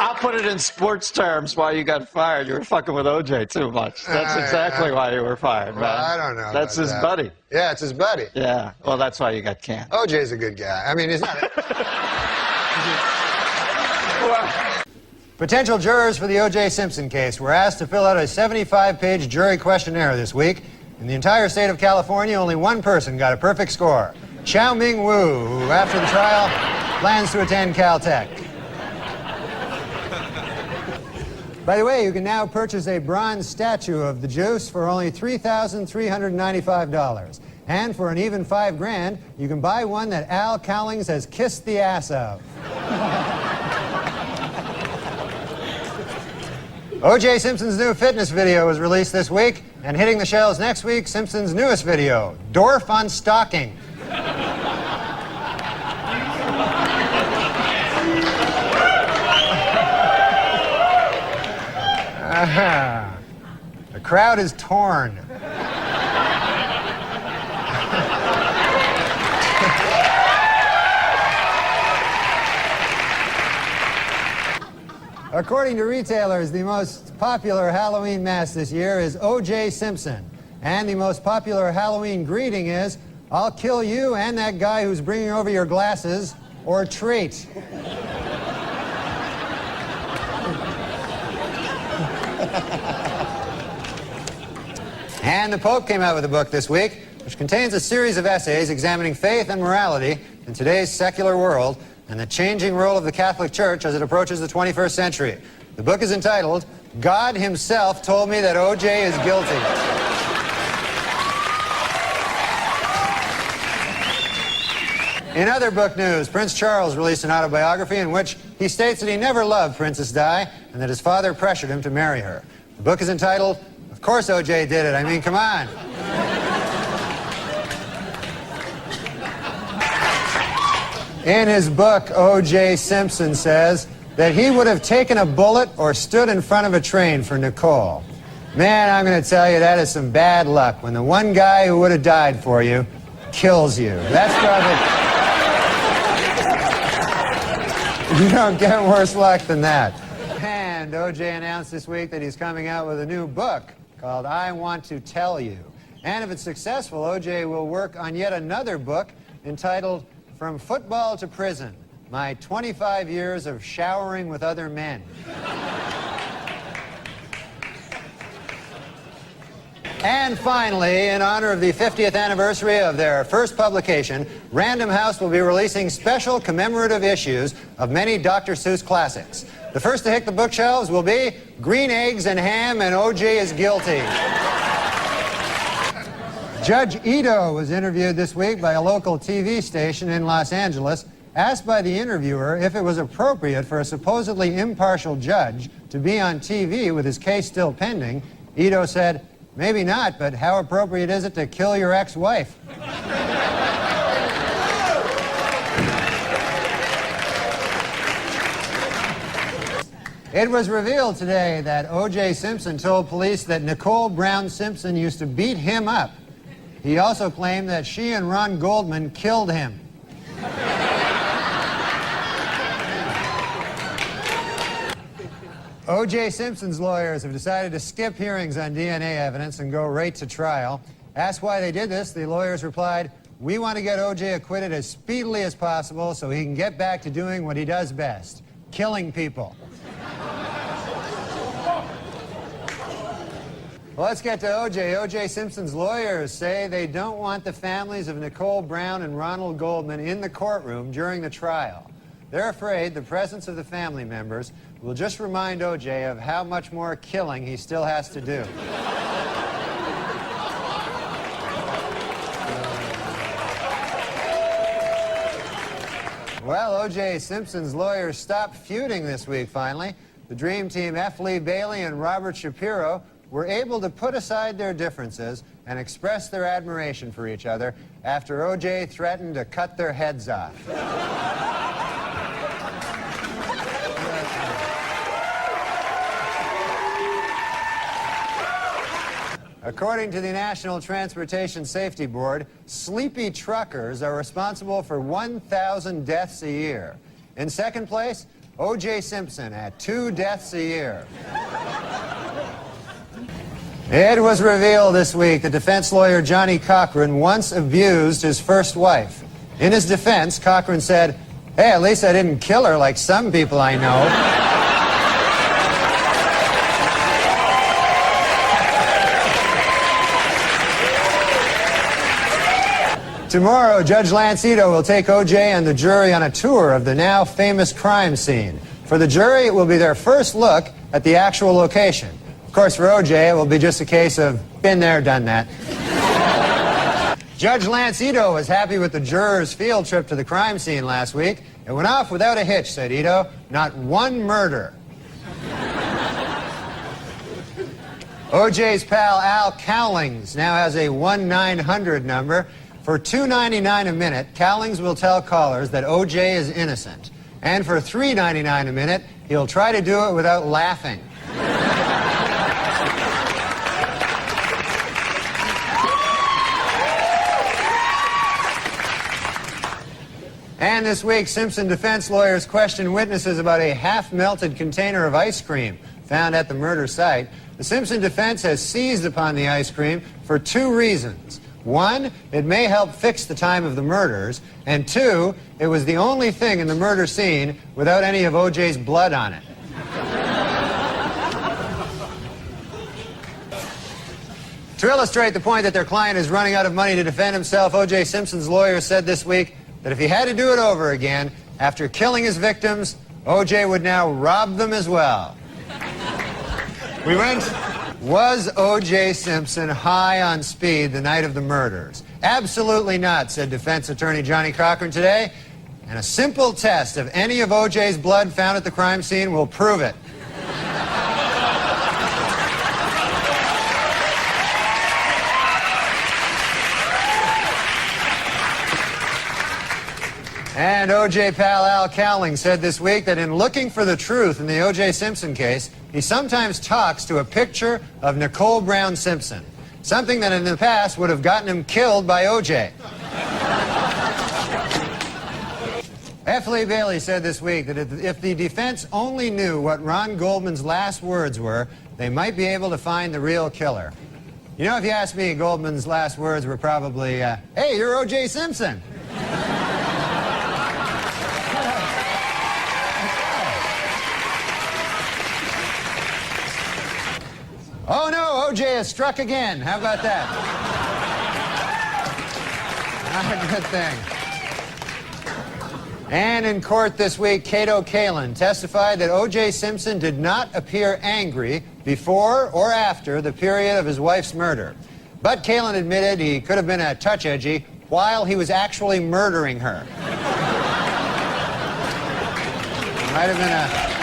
I'll put it in sports terms why you got fired. You were fucking with O.J. too much. That's exactly why you were fired, well, man. I don't know. That's his buddy. Yeah, it's his buddy. Yeah. Well, that's why you got canned. O.J.'s a good guy. I mean, he's not. Potential jurors for the O.J. Simpson case were asked to fill out a 75-page jury questionnaire this week. In the entire state of California, only one person got a perfect score. Chow Ming Wu, who after the trial plans to attend Caltech. By the way, you can now purchase a bronze statue of the Juice for only $3,395. And for an even $5,000, you can buy one that Al Cowlings has kissed the ass of. O.J. Simpson's new fitness video was released this week, and hitting the shelves next week, Simpson's newest video, Dorf on Stalking. The crowd is torn. According to retailers, the most popular Halloween mask this year is O.J. Simpson. And the most popular Halloween greeting is, I'll kill you and that guy who's bringing over your glasses, or treat. And the Pope came out with a book this week, which contains a series of essays examining faith and morality in today's secular world and the changing role of the Catholic Church as it approaches the 21st century. The book is entitled, God Himself Told Me That O.J. is Guilty. In other book news, Prince Charles released an autobiography in which he states that he never loved Princess Di and that his father pressured him to marry her. The book is entitled, Of Course O.J. Did It. I mean, come on. In his book, O.J. Simpson says that he would have taken a bullet or stood in front of a train for Nicole. Man, I'm going to tell you, that is some bad luck when the one guy who would have died for you kills you. That's probably... You don't get worse luck than that. And O.J. announced this week that he's coming out with a new book called I Want to Tell You. And if it's successful, O.J. will work on yet another book entitled From Football to Prison, My 25 Years of Showering with Other Men. And finally, in honor of the 50th anniversary of their first publication, Random House will be releasing special commemorative issues of many Dr. Seuss classics. The first to hit the bookshelves will be Green Eggs and Ham and O.J. is Guilty. Judge Ito was interviewed this week by a local TV station in Los Angeles. Asked by the interviewer if it was appropriate for a supposedly impartial judge to be on TV with his case still pending, Ito said, maybe not, but how appropriate is it to kill your ex-wife? It was revealed today that O.J. Simpson told police that Nicole Brown Simpson used to beat him up. He also claimed that she and Ron Goldman killed him. O.J. Simpson's lawyers have decided to skip hearings on DNA evidence and go right to trial. Asked why they did this, the lawyers replied, we want to get O.J. acquitted as speedily as possible so he can get back to doing what he does best, killing people. Well, let's get to O.J. O.J. Simpson's lawyers say they don't want the families of Nicole Brown and Ronald Goldman in the courtroom during the trial. They're afraid the presence of the family members will just remind O.J. of how much more killing he still has to do. Well, O.J. Simpson's lawyers stopped feuding this week, finally. The Dream Team, F. Lee Bailey and Robert Shapiro, were able to put aside their differences and express their admiration for each other after O.J. threatened to cut their heads off. According to the National Transportation Safety Board, sleepy truckers are responsible for 1,000 deaths a year. In second place, O.J. Simpson at 2 deaths a year. It was revealed this week that defense lawyer Johnny Cochran once abused his first wife. In his defense, Cochran said, "Hey, at least I didn't kill her like some people I know." Tomorrow, Judge Lance Ito will take O.J. and the jury on a tour of the now famous crime scene. For the jury, it will be their first look at the actual location. Of course, for O.J., it will be just a case of been there, done that. Judge Lance Ito was happy with the jurors' field trip to the crime scene last week. It went off without a hitch, said Ito. Not one murder. O.J.'s pal Al Cowlings now has a 1-900 number. For $2.99 a minute, Cowlings will tell callers that O.J. is innocent. And for $3.99 a minute, he'll try to do it without laughing. And this week, Simpson defense lawyers questioned witnesses about a half-melted container of ice cream found at the murder site. The Simpson defense has seized upon the ice cream for 2 reasons. 1, it may help fix the time of the murders, and 2, it was the only thing in the murder scene without any of O.J.'s blood on it. To illustrate the point that their client is running out of money to defend himself, O.J. Simpson's lawyer said this week that if he had to do it over again, after killing his victims, O.J. would now rob them as well. We went... Was O.J. Simpson high on speed the night of the murders? Absolutely not, said defense attorney Johnny Cochran today. And a simple test of any of O.J.'s blood found at the crime scene will prove it. And O.J. pal Al Cowling said this week that in looking for the truth in the O.J. Simpson case, he sometimes talks to a picture of Nicole Brown Simpson, something that in the past would have gotten him killed by O.J. F. Lee Bailey said this week that if the defense only knew what Ron Goldman's last words were, they might be able to find the real killer. You know, if you ask me, Goldman's last words were probably, "Hey, you're O.J. Simpson." Oh no, O.J. has struck again. How about that? Not a good thing. And in court this week, Cato Kalin testified that O.J. Simpson did not appear angry before or after the period of his wife's murder. But Kalin admitted he could have been a touch edgy while he was actually murdering her. Might have been a...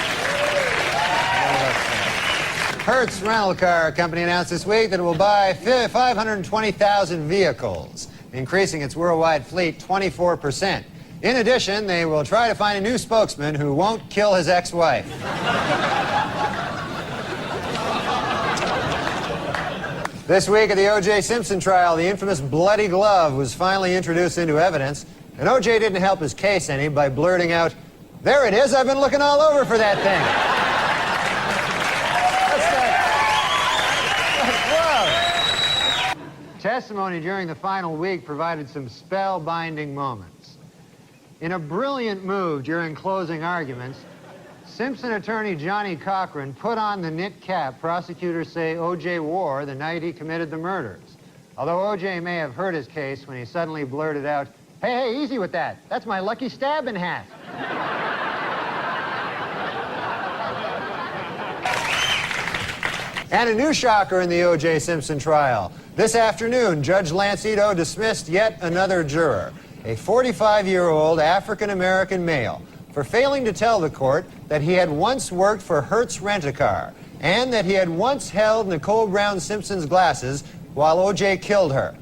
Hertz Rental Car Company announced this week that it will buy 520,000 vehicles, increasing its worldwide fleet 24%. In addition, they will try to find a new spokesman who won't kill his ex-wife. This week at the O.J. Simpson trial, the infamous bloody glove was finally introduced into evidence, and O.J. didn't help his case any by blurting out, "There it is, I've been looking all over for that thing." Testimony during the final week provided some spellbinding moments. In a brilliant move during closing arguments, Simpson attorney Johnny Cochran put on the knit cap prosecutors say O.J. wore the night he committed the murders. Although O.J. may have hurt his case when he suddenly blurted out, "Hey, easy with that. That's my lucky stabbing hat." And a new shocker in the O.J. Simpson trial. This afternoon, Judge Lance Ito dismissed yet another juror, a 45-year-old African-American male, for failing to tell the court that he had once worked for Hertz Rent-A-Car and that he had once held Nicole Brown Simpson's glasses while O.J. killed her.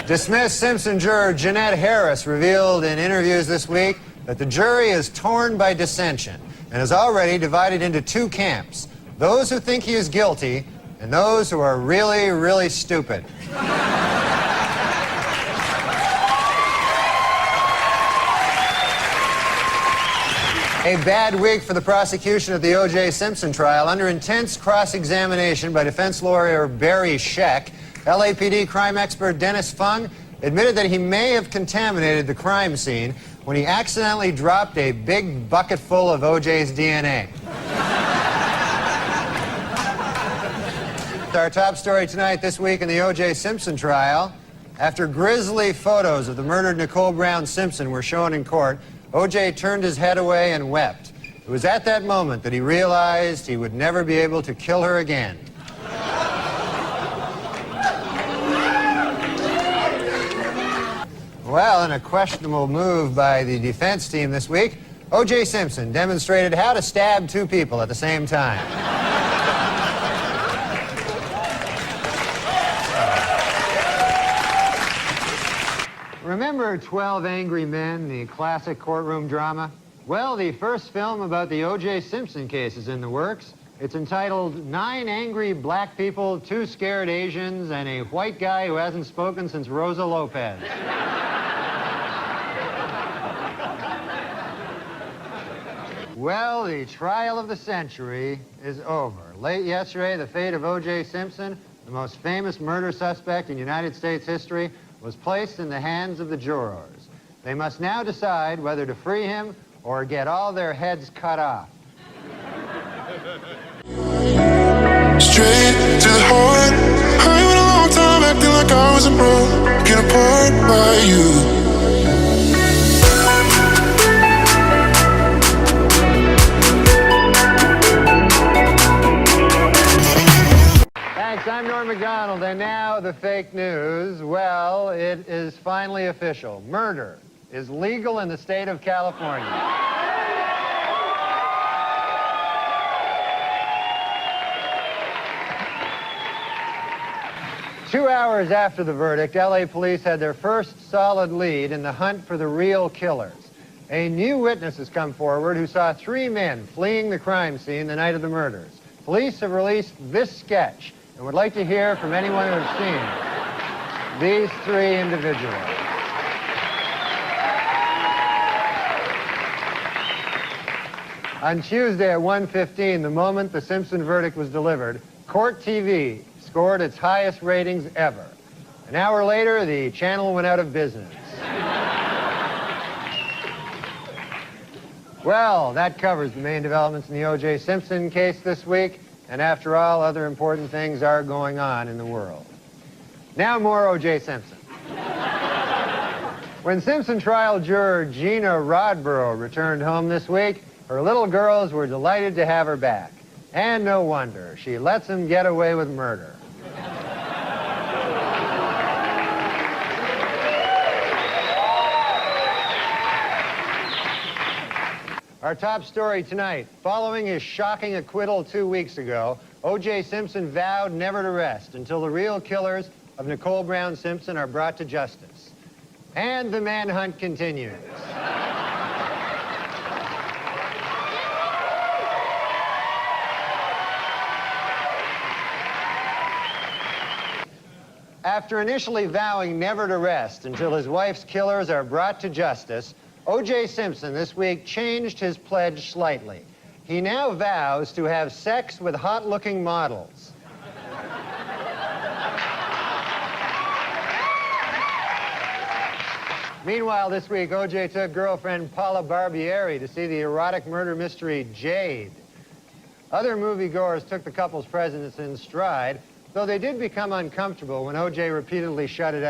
Dismissed Simpson juror Jeanette Harris revealed in interviews this week that the jury is torn by dissension and is already divided into 2 camps, those who think he is guilty and those who are really, really stupid. A bad week for the prosecution of the O.J. Simpson trial. Under intense cross-examination by defense lawyer Barry Scheck, LAPD crime expert Dennis Fung admitted that he may have contaminated the crime scene when he accidentally dropped a big bucket full of O.J.'s DNA. Our top story tonight, this week in the O.J. Simpson trial. After grisly photos of the murdered Nicole Brown Simpson were shown in court, O.J. turned his head away and wept. It was at that moment that he realized he would never be able to kill her again. Well, in a questionable move by the defense team this week, O.J. Simpson demonstrated how to stab two people at the same time. Remember 12 Angry Men, the classic courtroom drama? Well, the first film about the O.J. Simpson case is in the works. It's entitled 9 Angry Black People, 2 Scared Asians, and a White Guy Who Hasn't Spoken Since Rosa Lopez. Well, the trial of the century is over. Late yesterday, the fate of O.J. Simpson, the most famous murder suspect in United States history, was placed in the hands of the jurors. They must now decide whether to free him or get all their heads cut off. Straight to the heart. I went a long time acting like I was a broken apart by you. Thanks, I'm Norm MacDonald, and now the fake news. Well, it is finally official. Murder is legal in the state of California. Two hours after the verdict, LA police had their first solid lead in the hunt for the real killers. A new witness has come forward who saw 3 men fleeing the crime scene the night of the murders. Police have released this sketch and would like to hear from anyone who has seen these 3 individuals. On Tuesday at 1:15, the moment the Simpson verdict was delivered, Court TV scored its highest ratings ever. An hour later, the channel went out of business. Well, that covers the main developments in the O.J. Simpson case this week. And after all, other important things are going on in the world. Now more O.J. Simpson. When Simpson trial juror Gina Rodborough returned home this week, her little girls were delighted to have her back. And no wonder. She lets them get away with murder. Our top story tonight. Following his shocking acquittal 2 weeks ago, O.J. Simpson vowed never to rest until the real killers of Nicole Brown Simpson are brought to justice. And the manhunt continues. After initially vowing never to rest until his wife's killers are brought to justice, O.J. Simpson this week changed his pledge slightly. He now vows to have sex with hot-looking models. Meanwhile, this week, O.J. took girlfriend Paula Barbieri to see the erotic murder mystery Jade. Other moviegoers took the couple's presence in stride, though they did become uncomfortable when O.J. repeatedly shouted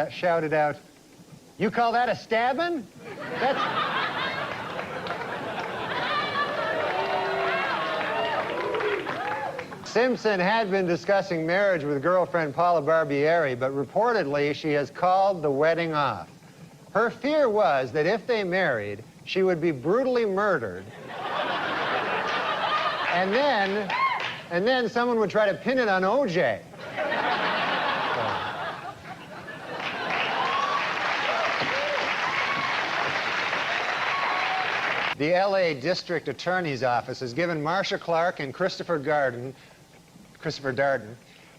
out, "You call that a stabbing? Simpson had been discussing marriage with girlfriend Paula Barbieri, but reportedly she has called the wedding off. Her fear was that if they married, she would be brutally murdered. And then someone would try to pin it on O.J. The L.A. District Attorney's Office has given Marcia Clark and Christopher Darden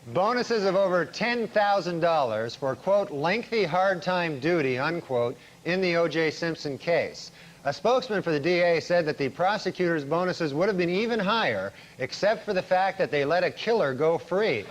bonuses of over $10,000 for, quote, lengthy hard time duty, unquote, in the O.J. Simpson case. A spokesman for the DA said that the prosecutor's bonuses would have been even higher, except for the fact that they let a killer go free.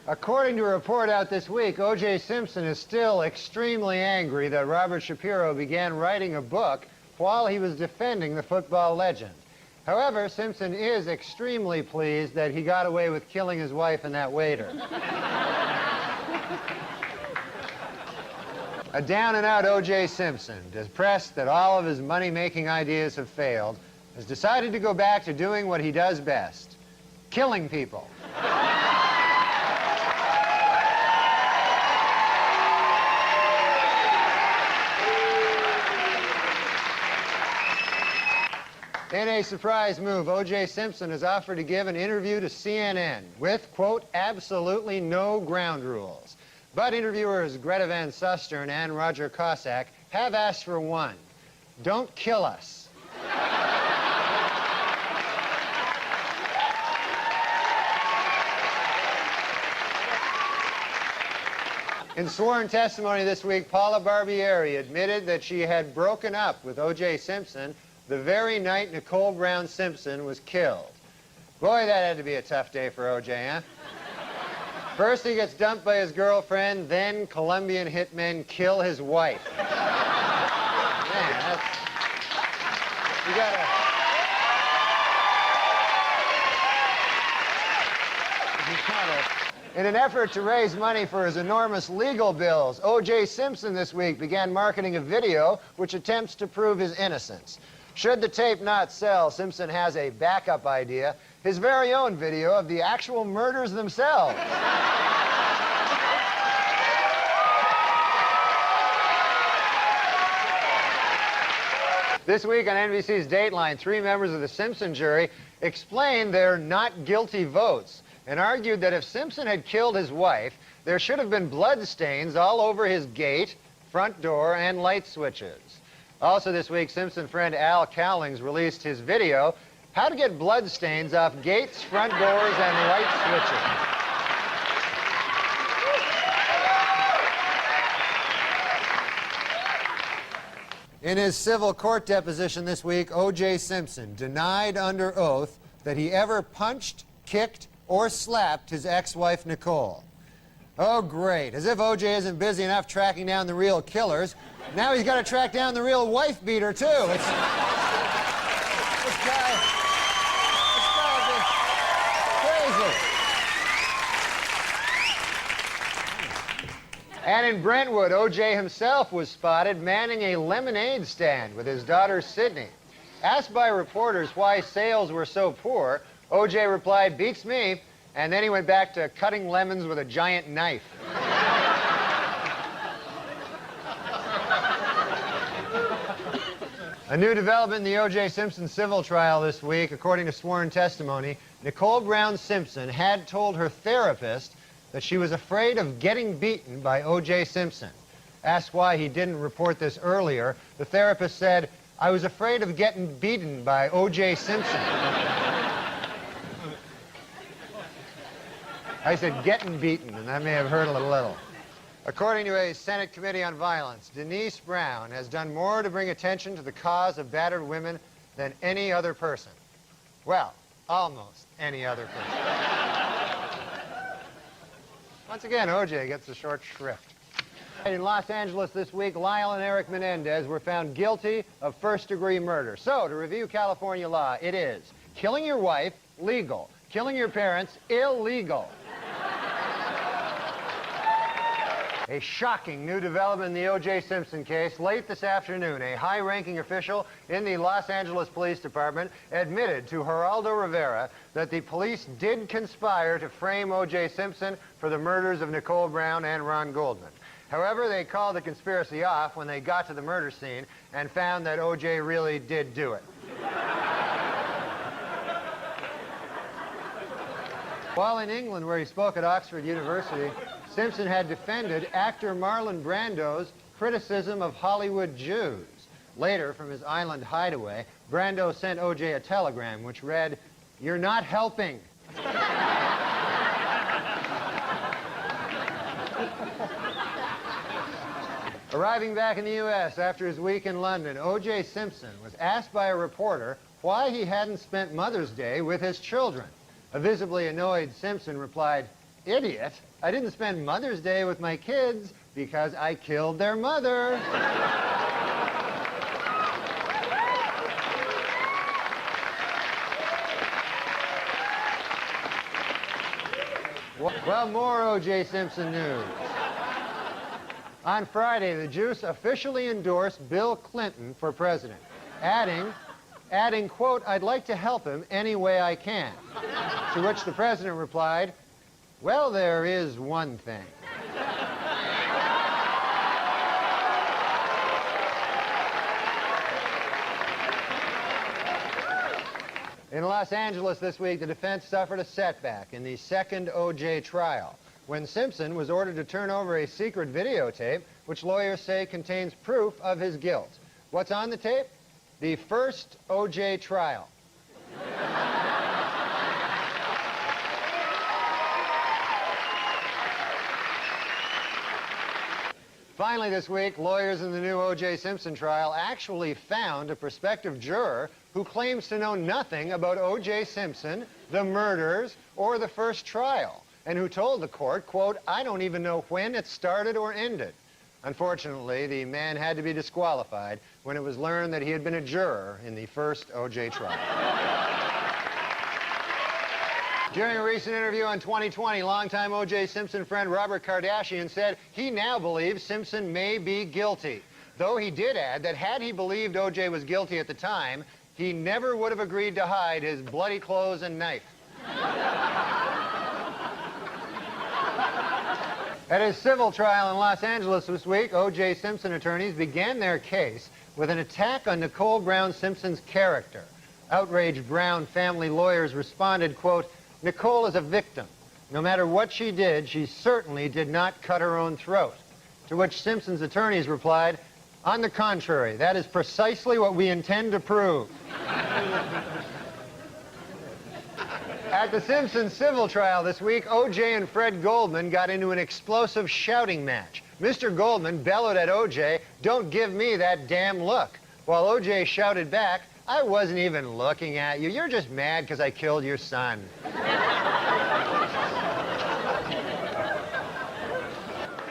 According to a report out this week, O.J. Simpson is still extremely angry that Robert Shapiro began writing a book while he was defending the football legend. However, Simpson is extremely pleased that he got away with killing his wife and that waiter. A down-and-out O.J. Simpson, depressed that all of his money-making ideas have failed, has decided to go back to doing what he does best, killing people. In a surprise move, O.J. Simpson has offered to give an interview to CNN with, quote, absolutely no ground rules. But interviewers Greta Van Susteren and Roger Cossack have asked for one. Don't kill us. In sworn testimony this week, Paula Barbieri admitted that she had broken up with O.J. Simpson the very night Nicole Brown Simpson was killed. Boy, that had to be a tough day for O.J., huh? First he gets dumped by his girlfriend, then Colombian hitmen kill his wife. Man, that's... You gotta... In an effort to raise money for his enormous legal bills, O.J. Simpson this week began marketing a video which attempts to prove his innocence. Should the tape not sell, Simpson has a backup idea, his very own video of the actual murders themselves. This week on NBC's Dateline, 3 members of the Simpson jury explained their not guilty votes and argued that if Simpson had killed his wife, there should have been blood stains all over his gate, front door, and light switches. Also this week, Simpson friend Al Cowlings released his video, How to Get Blood Stains Off Gates, Front Doors, and Light Switches. In his civil court deposition this week, O.J. Simpson denied under oath that he ever punched, kicked, or slapped his ex-wife Nicole. Oh, great. As if O.J. isn't busy enough tracking down the real killers. Now he's got to track down the real wife beater, too. This guy is crazy. And in Brentwood, O.J. himself was spotted manning a lemonade stand with his daughter, Sydney. Asked by reporters why sales were so poor, O.J. replied, "Beats me," and then he went back to cutting lemons with a giant knife. A new development in the O.J. Simpson civil trial this week, according to sworn testimony, Nicole Brown Simpson had told her therapist that she was afraid of getting beaten by O.J. Simpson. Asked why he didn't report this earlier, the therapist said, "I was afraid of getting beaten by O.J. Simpson." I said getting beaten, and that may have hurt a little. According to a Senate Committee on Violence, Denise Brown has done more to bring attention to the cause of battered women than any other person. Well, almost any other person. Once again, O.J. gets the short shrift. In Los Angeles this week, Lyle and Eric Menendez were found guilty of first-degree murder. So, to review California law, it is killing your wife, legal. Killing your parents, illegal. A shocking new development in the O.J. Simpson case. Late this afternoon, a high-ranking official in the Los Angeles Police Department admitted to Geraldo Rivera that the police did conspire to frame O.J. Simpson for the murders of Nicole Brown and Ron Goldman. However, they called the conspiracy off when they got to the murder scene and found that O.J. really did do it. While in England, where he spoke at Oxford University, Simpson had defended actor Marlon Brando's criticism of Hollywood Jews. Later, from his island hideaway, Brando sent O.J. a telegram which read, "You're not helping." Arriving back in the U.S. after his week in London, O.J. Simpson was asked by a reporter why he hadn't spent Mother's Day with his children. A visibly annoyed Simpson replied, "Idiot, I didn't spend Mother's Day with my kids because I killed their mother." Well, more O.J. Simpson news. On Friday, the Juice officially endorsed Bill Clinton for president, adding, quote, "I'd like to help him any way I can." To which the president replied, "Well, there is one thing." In Los Angeles this week, the defense suffered a setback in the second O.J. trial when Simpson was ordered to turn over a secret videotape which lawyers say contains proof of his guilt. What's on the tape? The first O.J. trial. Finally this week, lawyers in the new O.J. Simpson trial actually found a prospective juror who claims to know nothing about O.J. Simpson, the murders, or the first trial, and who told the court, quote, "I don't even know when it started or ended." Unfortunately, the man had to be disqualified when it was learned that he had been a juror in the first O.J. trial. During a recent interview on 2020, longtime O.J. Simpson friend Robert Kardashian said he now believes Simpson may be guilty, though he did add that had he believed O.J. was guilty at the time, he never would have agreed to hide his bloody clothes and knife. At his civil trial in Los Angeles this week, O.J. Simpson attorneys began their case with an attack on Nicole Brown Simpson's character. Outraged Brown family lawyers responded, quote, "Nicole is a victim. No matter what she did, she certainly did not cut her own throat." To which Simpson's attorneys replied, "On the contrary, that is precisely what we intend to prove." At the Simpson civil trial this week, O.J. and Fred Goldman got into an explosive shouting match. Mr. Goldman bellowed at O.J., "Don't give me that damn look," while O.J. shouted back, "I wasn't even looking at you. You're just mad because I killed your son."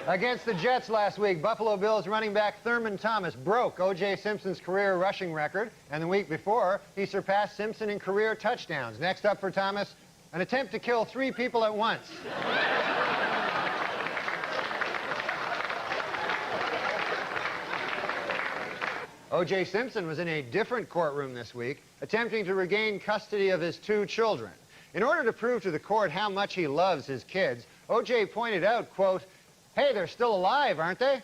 Against the Jets last week, Buffalo Bills running back Thurman Thomas broke O.J. Simpson's career rushing record, and the week before, he surpassed Simpson in career touchdowns. Next up for Thomas, an attempt to kill 3 people at once. O.J. Simpson was in a different courtroom this week, attempting to regain custody of his 2 children. In order to prove to the court how much he loves his kids, O.J. pointed out, quote, "Hey, they're still alive, aren't they?"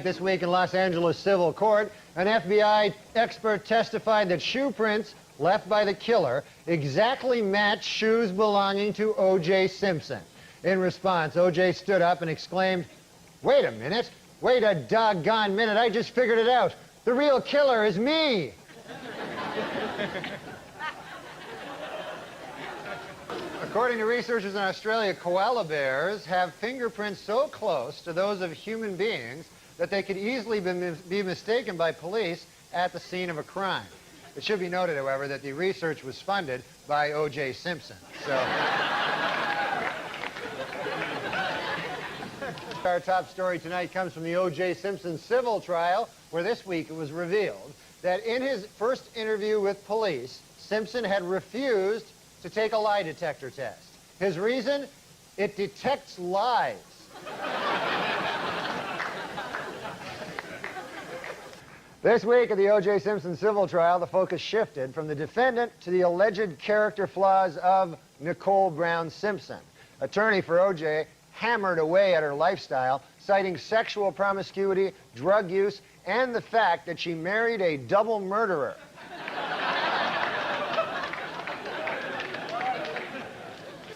This week in Los Angeles civil court, an FBI expert testified that shoe prints left by the killer exactly matched shoes belonging to O.J. Simpson. In response, O.J. stood up and exclaimed, "Wait a minute. Wait a doggone minute. I just figured it out. The real killer is me." According to researchers in Australia, koala bears have fingerprints so close to those of human beings that they could easily be mistaken by police at the scene of a crime. It should be noted, however, that the research was funded by O.J. Simpson. So, our top story tonight comes from the O.J. Simpson civil trial, where this week it was revealed that in his first interview with police, Simpson had refused to take a lie detector test. His reason? It detects lies. This week at the O.J. Simpson civil trial, the focus shifted from the defendant to the alleged character flaws of Nicole Brown Simpson. Attorney for O.J. hammered away at her lifestyle, citing sexual promiscuity, drug use, and the fact that she married a double murderer.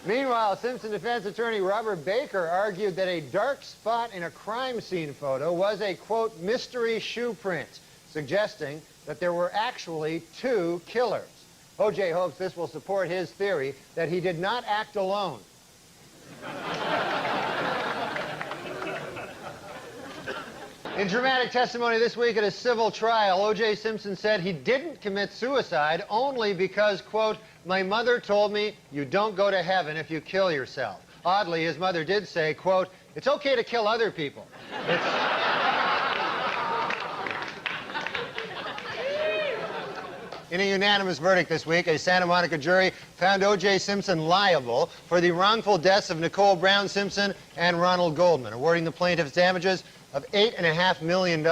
Meanwhile, Simpson defense attorney Robert Baker argued that a dark spot in a crime scene photo was a, quote, mystery shoe print, suggesting that there were actually 2 killers. O.J. hopes this will support his theory that he did not act alone. In dramatic testimony this week at a civil trial, O.J. Simpson said he didn't commit suicide only because, quote, my mother told me you don't go to heaven if you kill yourself. Oddly, his mother did say, quote, it's okay to kill other people. In a unanimous verdict this week, a Santa Monica jury found O.J. Simpson liable for the wrongful deaths of Nicole Brown Simpson and Ronald Goldman, awarding the plaintiffs damages of $8.5 million.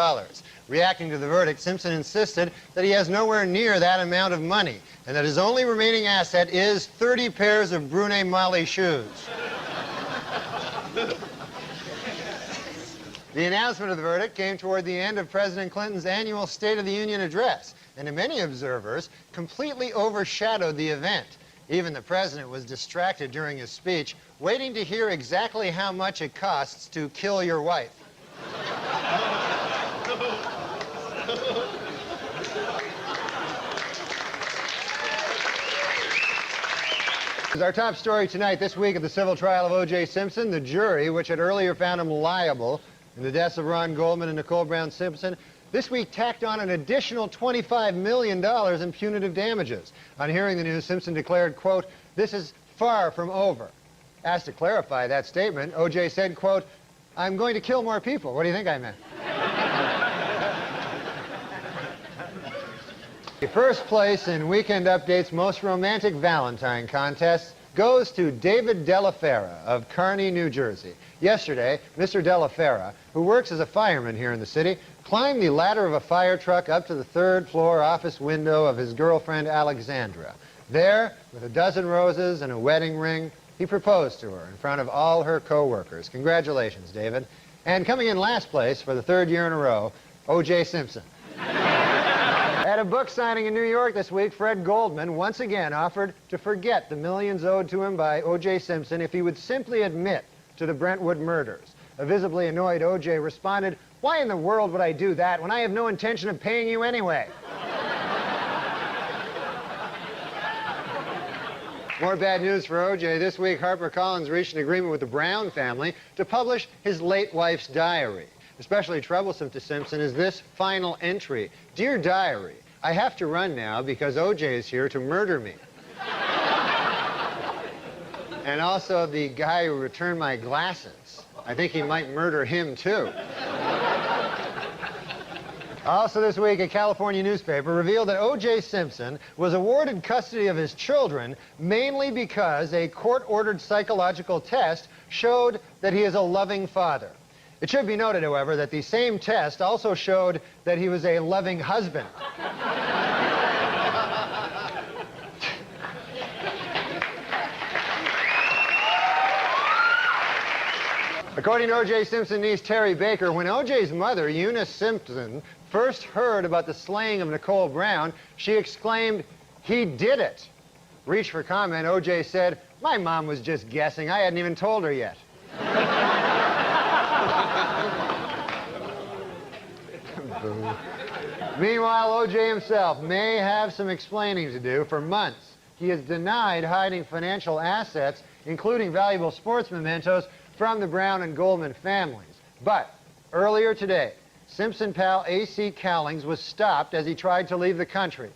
Reacting to the verdict, Simpson insisted that he has nowhere near that amount of money and that his only remaining asset is 30 pairs of Brune Mali shoes. The announcement of the verdict came toward the end of President Clinton's annual State of the Union address, and to many observers, completely overshadowed the event. Even the president was distracted during his speech, waiting to hear exactly how much it costs to kill your wife. Our top story tonight, this week at the civil trial of O.J. Simpson, the jury, which had earlier found him liable in the deaths of Ron Goldman and Nicole Brown Simpson, this week tacked on an additional $25 million in punitive damages. On hearing the news, Simpson declared, quote, this is far from over. Asked to clarify that statement, O.J. said, quote, I'm going to kill more people. What do you think I meant? The first place in Weekend Update's Most Romantic Valentine contest goes to David Delafera of Kearney, New Jersey. Yesterday, Mr. Delafera, who works as a fireman here in the city, climbed the ladder of a fire truck up to the third-floor office window of his girlfriend, Alexandra. There, with a dozen roses and a wedding ring, he proposed to her in front of all her co-workers. Congratulations, David. And coming in last place for the third year in a row, O.J. Simpson. At a book signing in New York this week, Fred Goldman once again offered to forget the millions owed to him by O.J. Simpson if he would simply admit to the Brentwood murders. A visibly annoyed O.J. responded, why in the world would I do that when I have no intention of paying you anyway? More bad news for O.J. This week, HarperCollins reached an agreement with the Brown family to publish his late wife's diary. Especially troublesome to Simpson is this final entry. Dear Diary, I have to run now because O.J. is here to murder me. And also the guy who returned my glasses. I think he might murder him, too. Also this week, a California newspaper revealed that O.J. Simpson was awarded custody of his children mainly because a court-ordered psychological test showed that he is a loving father. It should be noted, however, that the same test also showed that he was a loving husband. According to O.J. Simpson's niece, Terry Baker, when O.J.'s mother, Eunice Simpson, first heard about the slaying of Nicole Brown, she exclaimed, he did it. Reached for comment, O.J. said, my mom was just guessing. I hadn't even told her yet. Meanwhile, O.J. himself may have some explaining to do. For months, he has denied hiding financial assets, including valuable sports mementos, from the Brown and Goldman families. But earlier today, Simpson pal A.C. Cowlings was stopped as he tried to leave the country.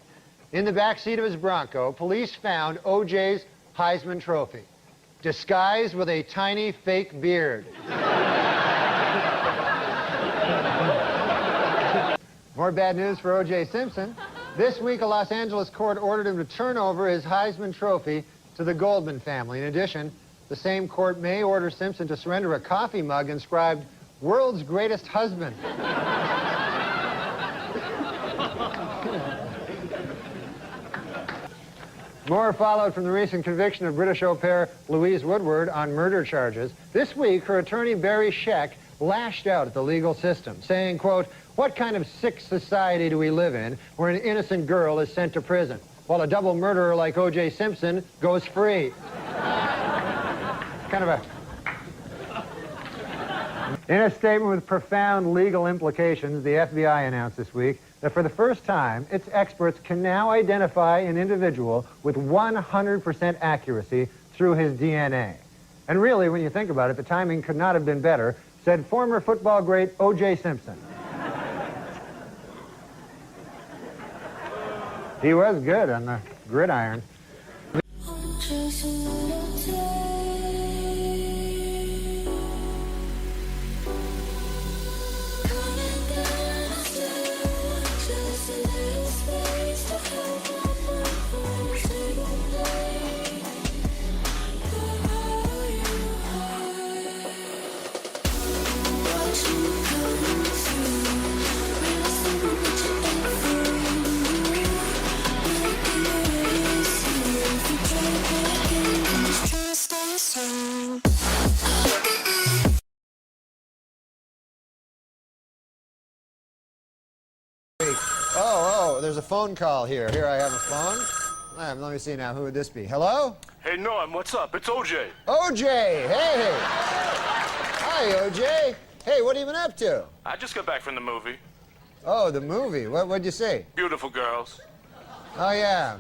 In the backseat of his Bronco, police found O.J.'s Heisman Trophy, disguised with a tiny fake beard. More bad news for O.J. Simpson. This week, a Los Angeles court ordered him to turn over his Heisman Trophy to the Goldman family. In addition, the same court may order Simpson to surrender a coffee mug inscribed, World's Greatest Husband. More followed from the recent conviction of British au pair Louise Woodward on murder charges. This week, her attorney, Barry Scheck, lashed out at the legal system, saying, quote, what kind of sick society do we live in where an innocent girl is sent to prison, while a double murderer like O.J. Simpson goes free? Kind of a... In a statement with profound legal implications, the FBI announced this week that for the first time, its experts can now identify an individual with 100% accuracy through his DNA. And really, when you think about it, the timing could not have been better, said former football great O.J. Simpson. He was good on the gridiron. Oh, there's a phone call here. Here, I have a phone. Let me see now. Who would this be? Hello? Hey, Norm, what's up? It's OJ. OJ! Hey! Hi, OJ. Hey, what have you been up to? I just got back from the movie. Oh, the movie. What'd you say? Beautiful girls. Oh, yeah.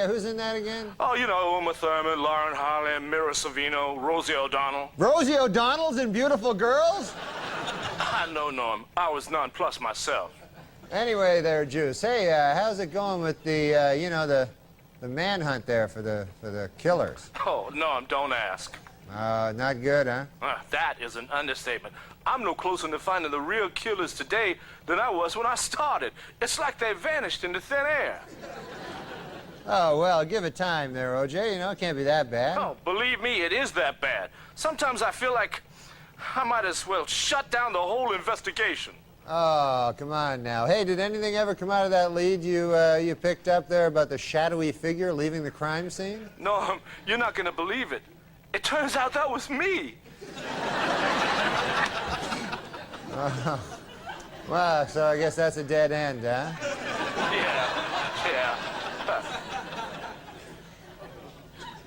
Who's in that again? Oh, you know, Uma Thurman, Lauren Harley, Mira Sorvino, Rosie O'Donnell. Rosie O'Donnell's in Beautiful Girls? I know, Norm. I was nonplussed myself. Anyway there, Juice. Hey, how's it going with the, the manhunt there for the killers? Oh, Norm, don't ask. Not good, huh? That is an understatement. I'm no closer to finding the real killers today than I was when I started. It's like they vanished into thin air. Oh, well, give it time there, OJ. You know, it can't be that bad. Oh, believe me, it is that bad. Sometimes I feel like I might as well shut down the whole investigation. Oh, come on now. Hey, did anything ever come out of that lead you picked up there about the shadowy figure leaving the crime scene? No, you're not going to believe it. It turns out that was me. Well, so I guess that's a dead end, huh? Yeah.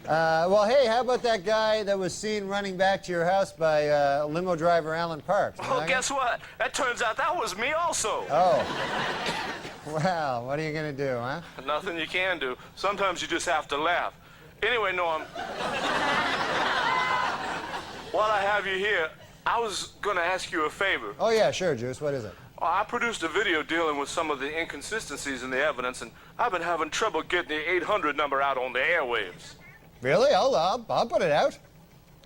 Well, hey, how about that guy that was seen running back to your house by limo driver Alan Parks? Well, guess what? That turns out that was me also. Oh. Well, what are you going to do, huh? Nothing you can do. Sometimes you just have to laugh. Anyway, Norm, while I have you here, I was going to ask you a favor. Oh, yeah, sure, Juice. What is it? I produced a video dealing with some of the inconsistencies in the evidence, and I've been having trouble getting the 800 number out on the airwaves. Really? I'll put it out.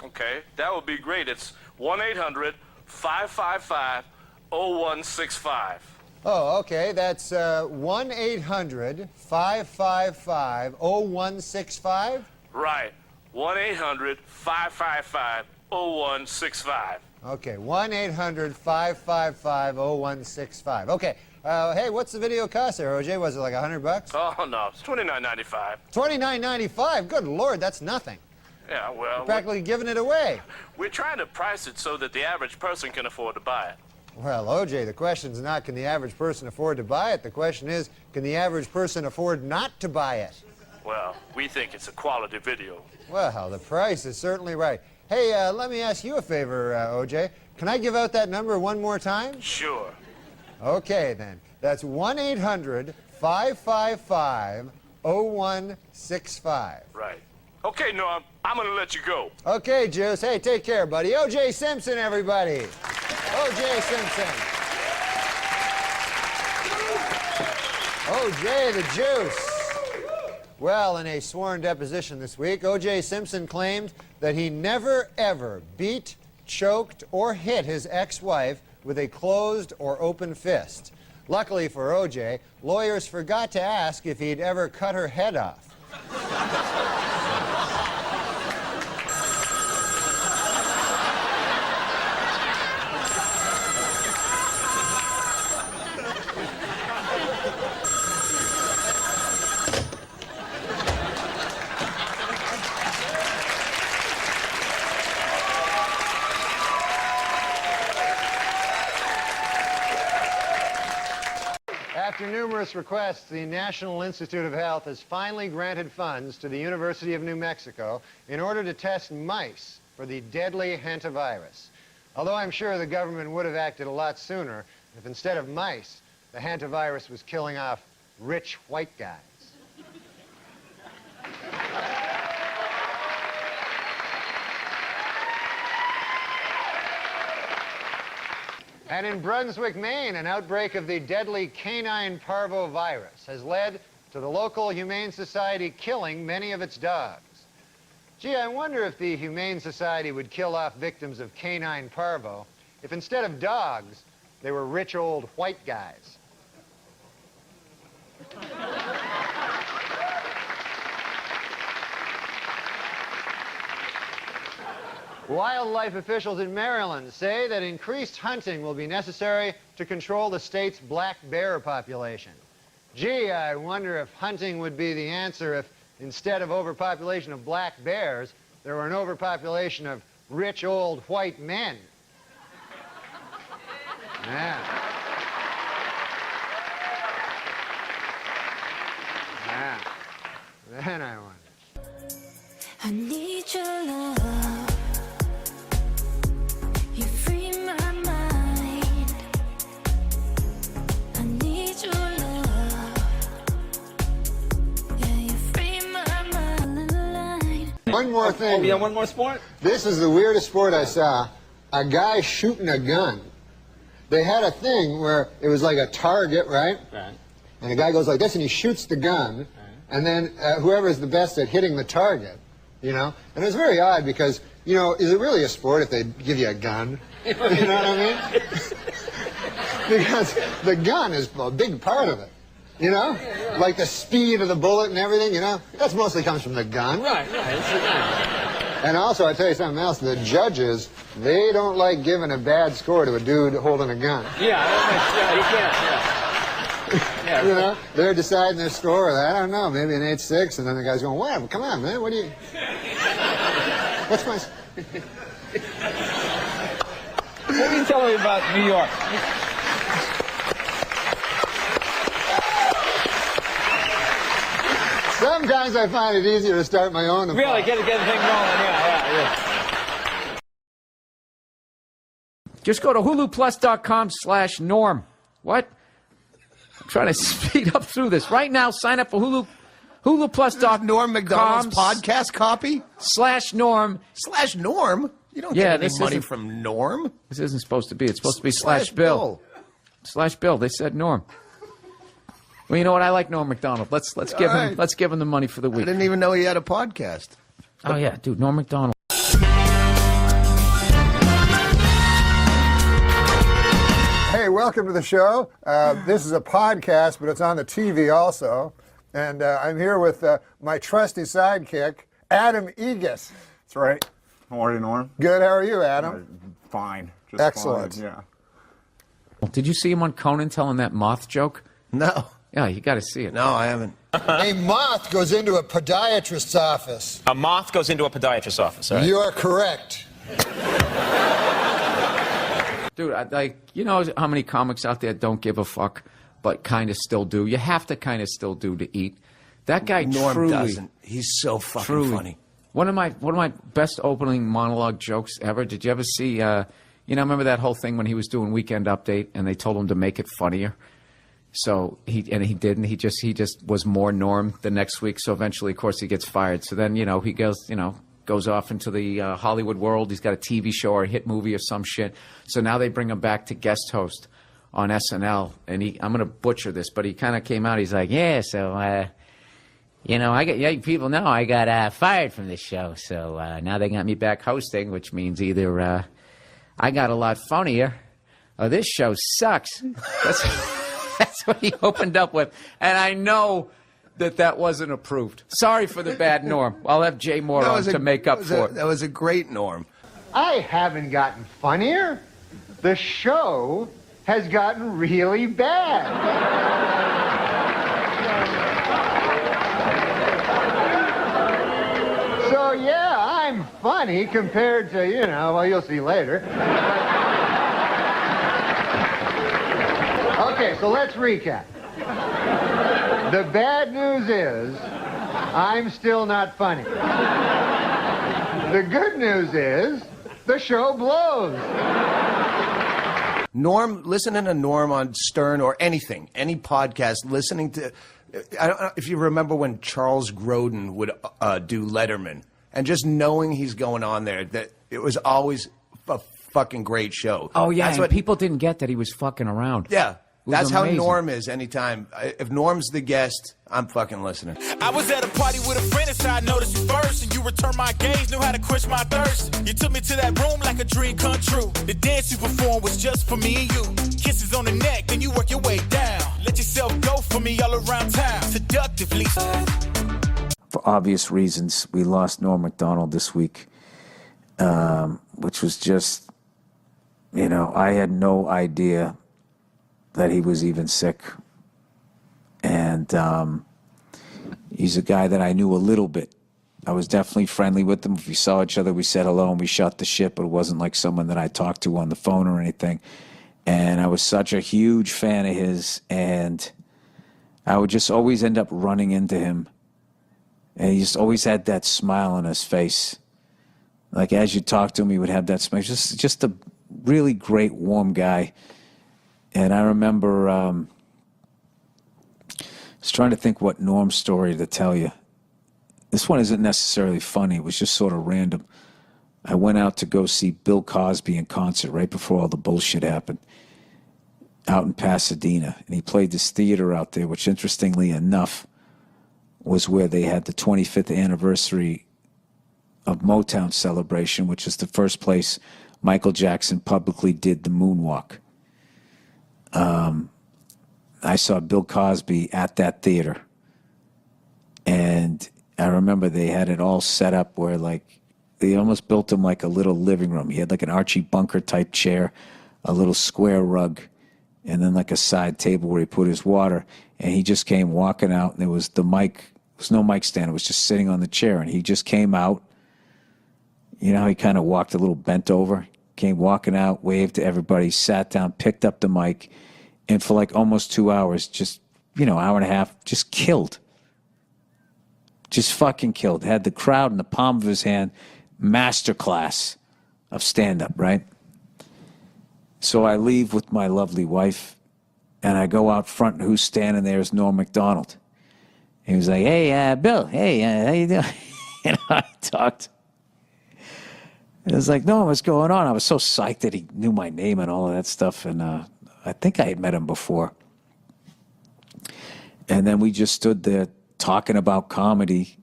Okay, that would be great. It's 1-800-555-0165. Oh, okay. That's 1-800-555-0165? Right. 1-800-555-0165. Okay, 1-800-555-0165. Okay. Hey, what's the video cost there, OJ? Was it like $100? Oh, no, it's $29.95. $29.95? Good Lord, that's nothing. Yeah, well... You're practically giving it away. We're trying to price it so that the average person can afford to buy it. Well, OJ, the question's not can the average person afford to buy it. The question is, can the average person afford not to buy it? Well, we think it's a quality video. Well, the price is certainly right. Hey, let me ask you a favor, OJ. Can I give out that number one more time? Sure. Okay, then. That's 1-800-555-0165. Right. Okay, Norm, I'm going to let you go. Okay, Juice. Hey, take care, buddy. O.J. Simpson, everybody. O.J. Simpson. O.J. the Juice. Well, in a sworn deposition this week, O.J. Simpson claimed that he never, ever beat, choked, or hit his ex-wife with a closed or open fist. Luckily for O.J., lawyers forgot to ask if he'd ever cut her head off. After numerous requests, the National Institute of Health has finally granted funds to the University of New Mexico in order to test mice for the deadly hantavirus. Although I'm sure the government would have acted a lot sooner if instead of mice, the hantavirus was killing off rich white guys. And in Brunswick, Maine, an outbreak of the deadly canine parvovirus has led to the local Humane Society killing many of its dogs. Gee, I wonder if the Humane Society would kill off victims of canine parvo if instead of dogs, they were rich old white guys. Wildlife officials in Maryland say that increased hunting will be necessary to control the state's black bear population. Gee, I wonder if hunting would be the answer if instead of overpopulation of black bears, there were an overpopulation of rich old white men. Yeah. Yeah. Then I wonder. I need your love. You free my mind. I need your love. Yeah, you free my mind. One more thing. Oh, yeah, one more sport? This is the weirdest sport I saw. A guy shooting a gun. They had a thing where it was like a target, right? Right. And the guy goes like this and he shoots the gun. Right. And then whoever's the best at hitting the target, you know? And it was very odd because, you know, is it really a sport if they give you a gun? You know what I mean? Because the gun is a big part of it, you know? Like the speed of the bullet and everything, you know? That mostly comes from the gun. Right, it's the gun. And also, I tell you something else, the judges, they don't like giving a bad score to a dude holding a gun. Yeah, he can't, yeah. You know, they're deciding their score. I don't know, maybe an 8-6, and then the guy's going, "What? Come on, man, what do you... What's my..." What are you telling me about New York? Sometimes I find it easier to start my own. Really, get the thing rolling, yeah. Just go to huluplus.com/norm. What? I'm trying to speed up through this. Right now, sign up for huluplus.com. Norm MacDonald's podcast copy? /norm. /norm? You don't get any money from Norm. This isn't supposed to be. It's supposed to be /bill. /bill. They said Norm. Well, you know what? I like Norm MacDonald. Let's give him the money for the week. I didn't even know he had a podcast. Oh yeah, dude, Norm MacDonald. Hey, welcome to the show. This is a podcast, but it's on the TV also. And I'm here with my trusty sidekick, Adam Egas. That's right. How are you, Norm? Good. How are you, Adam? Fine. Just excellent. Fine. Yeah. Did you see him on Conan telling that moth joke? No. Yeah, you got to see it. No, I haven't. A moth goes into a podiatrist's office. A moth goes into a podiatrist's office, all right? You are correct. Dude, you know how many comics out there don't give a fuck, but kind of still do? You have to kind of still do to eat. That guy Norm truly doesn't. He's so fucking funny. One of my best opening monologue jokes ever. Did you ever see? Remember that whole thing when he was doing Weekend Update and they told him to make it funnier. So he didn't. He just was more Norm the next week. So eventually, of course, he gets fired. So then, he goes off into the Hollywood world. He's got a TV show or a hit movie or some shit. So now they bring him back to guest host on SNL. And I'm going to butcher this, but he kind of came out. He's like, people know I got fired from this show. So now they got me back hosting, which means either I got a lot funnier or this show sucks. That's what he opened up with. And I know that wasn't approved. Sorry for the bad Norm. I'll have Jay Moore on to make up for it. That was a great Norm. I haven't gotten funnier. The show has gotten really bad. So, yeah, I'm funny compared to, you'll see later. Okay, so let's recap. The bad news is I'm still not funny. The good news is the show blows. Norm, listening to Norm on Stern or anything, any podcast, listening to, I don't know if you remember when Charles Grodin would do Letterman, and just knowing he's going on there, that it was always a fucking great show. Oh, yeah, That's and what people didn't get that he was fucking around. Yeah. was That's how amazing. Norm is anytime. If Norm's the guest, I'm fucking listening. I was at a party with a friend, and so I noticed you first. And you returned my gaze, knew how to quench my thirst. You took me to that room like a dream come true. The dance you performed was just for me and you. Kisses on the neck, then you work your way down. Let yourself go for me all around town. Seductively. For obvious reasons, we lost Norm MacDonald this week, which was just, you know, I had no idea that he was even sick. And he's a guy that I knew a little bit. I was definitely friendly with him. If we saw each other, we said hello and we shot the shit, but it wasn't like someone that I talked to on the phone or anything. And I was such a huge fan of his, and I would just always end up running into him. And he just always had that smile on his face. Like, as you talk to him, he would have that smile. Just a really great, warm guy. And I remember, I was trying to think what Norm's story to tell you. This one isn't necessarily funny. It was just sort of random. I went out to go see Bill Cosby in concert right before all the bullshit happened out in Pasadena. And he played this theater out there, which interestingly enough was where they had the 25th anniversary of Motown celebration, which is the first place Michael Jackson publicly did the moonwalk. I saw Bill Cosby at that theater. And I remember they had it all set up where, like, they almost built him like a little living room. He had like an Archie Bunker type chair, a little square rug, and then like a side table where he put his water. And he just came walking out, and there was the mic. There was no mic stand. It was just sitting on the chair. And he just came out. You know, he kind of walked a little bent over, came walking out, waved to everybody, sat down, picked up the mic, and for like almost 2 hours, just, you know, hour and a half, just killed. Just fucking killed. Had the crowd in the palm of his hand. Masterclass of stand-up, right? So I leave with my lovely wife, and I go out front, and who's standing there is Norm MacDonald. He was like, hey, Bill, hey, how you doing? And I talked. It was like, no, what's going on? I was so psyched that he knew my name and all of that stuff, and I think I had met him before. And then we just stood there talking about comedy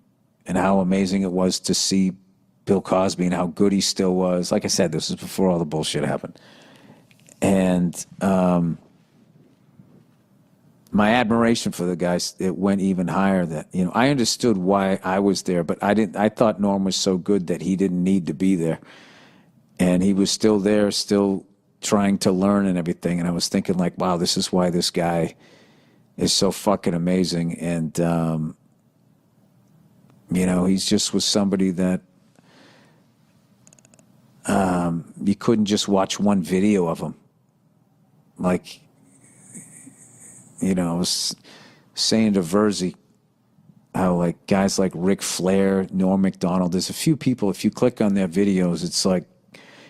and how amazing it was to see Bill Cosby and how good he still was. Like I said, this was before all the bullshit happened. And my admiration for the guys, it went even higher. That, you know, I understood why I was there, but I thought Norm was so good that he didn't need to be there. And he was still there, still trying to learn and everything. And I was thinking, like, wow, this is why this guy is so fucking amazing. And, you know, he's just was somebody that you couldn't just watch one video of him. Like, you know, I was saying to Verzi how, like, guys like Ric Flair, Norm MacDonald, there's a few people, if you click on their videos, it's like,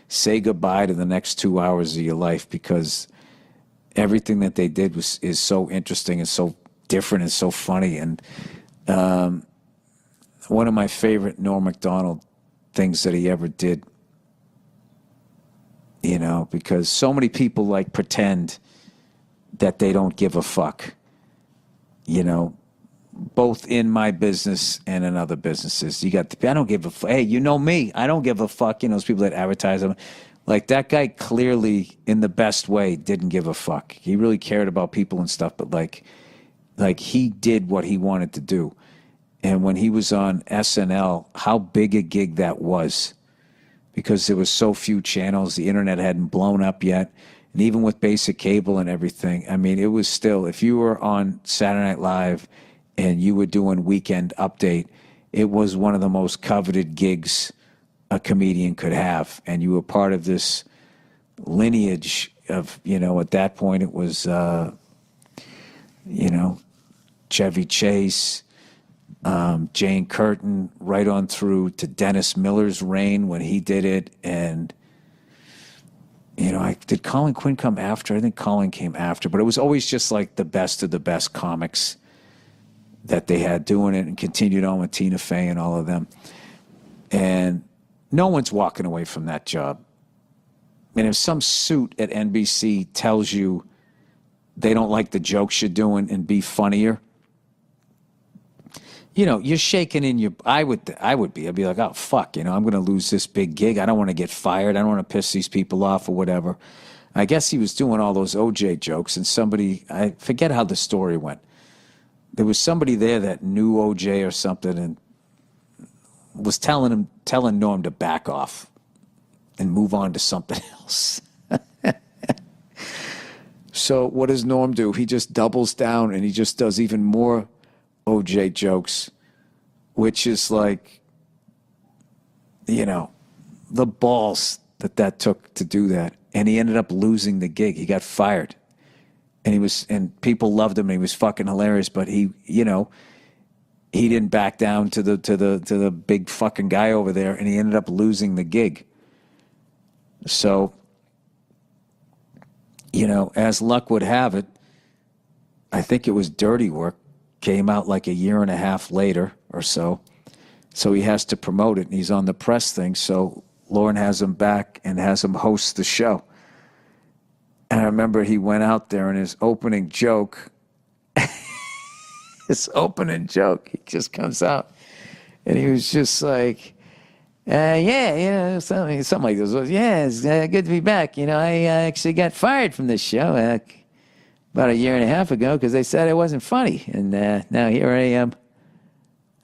say goodbye to the next 2 hours of your life, because everything that they did is so interesting and so different and so funny. And one of my favorite Norm MacDonald things that he ever did, you know, because so many people like pretend that they don't give a fuck, you know, both in my business and in other businesses. You got I don't give a fuck. Hey, you know me, I don't give a fuck. You know, those people that advertise them. Like, that guy clearly, in the best way, didn't give a fuck. He really cared about people and stuff, but like he did what he wanted to do. And when he was on SNL, how big a gig that was, because there was so few channels, the internet hadn't blown up yet. And even with basic cable and everything, I mean, it was still, if you were on Saturday Night Live and you were doing Weekend Update, it was one of the most coveted gigs a comedian could have. And you were part of this lineage of, you know, at that point it was, you know, Chevy Chase, Jane Curtin, right on through to Dennis Miller's reign when he did it. And, did Colin Quinn come after? I think Colin came after, but it was always just like the best of the best comics that they had doing it, and continued on with Tina Fey and all of them. And no one's walking away from that job. And if some suit at NBC tells you they don't like the jokes you're doing and be funnier, you're shaking in your. I'd be like, oh fuck, I'm going to lose this big gig. I don't want to get fired. I don't want to piss these people off or whatever. I guess he was doing all those OJ jokes, and I forget how the story went. There was somebody there that knew OJ or something, and was telling Norm to back off and move on to something else. So what does Norm do? He just doubles down and he just does even more OJ jokes, which is like, the balls that took to do that. And he ended up losing the gig. He got fired. And people loved him, and he was fucking hilarious, but he didn't back down to the big fucking guy over there, and he ended up losing the gig. So, as luck would have it, I think it was Dirty Work, came out like a year and a half later or so. So he has to promote it, and he's on the press thing. So Lauren has him back and has him host the show. And I remember he went out there, and his opening joke, he just comes out. And he was just like, something like this. Yeah, it's good to be back. I actually got fired from this show about a year and a half ago because they said I wasn't funny. And now here I am.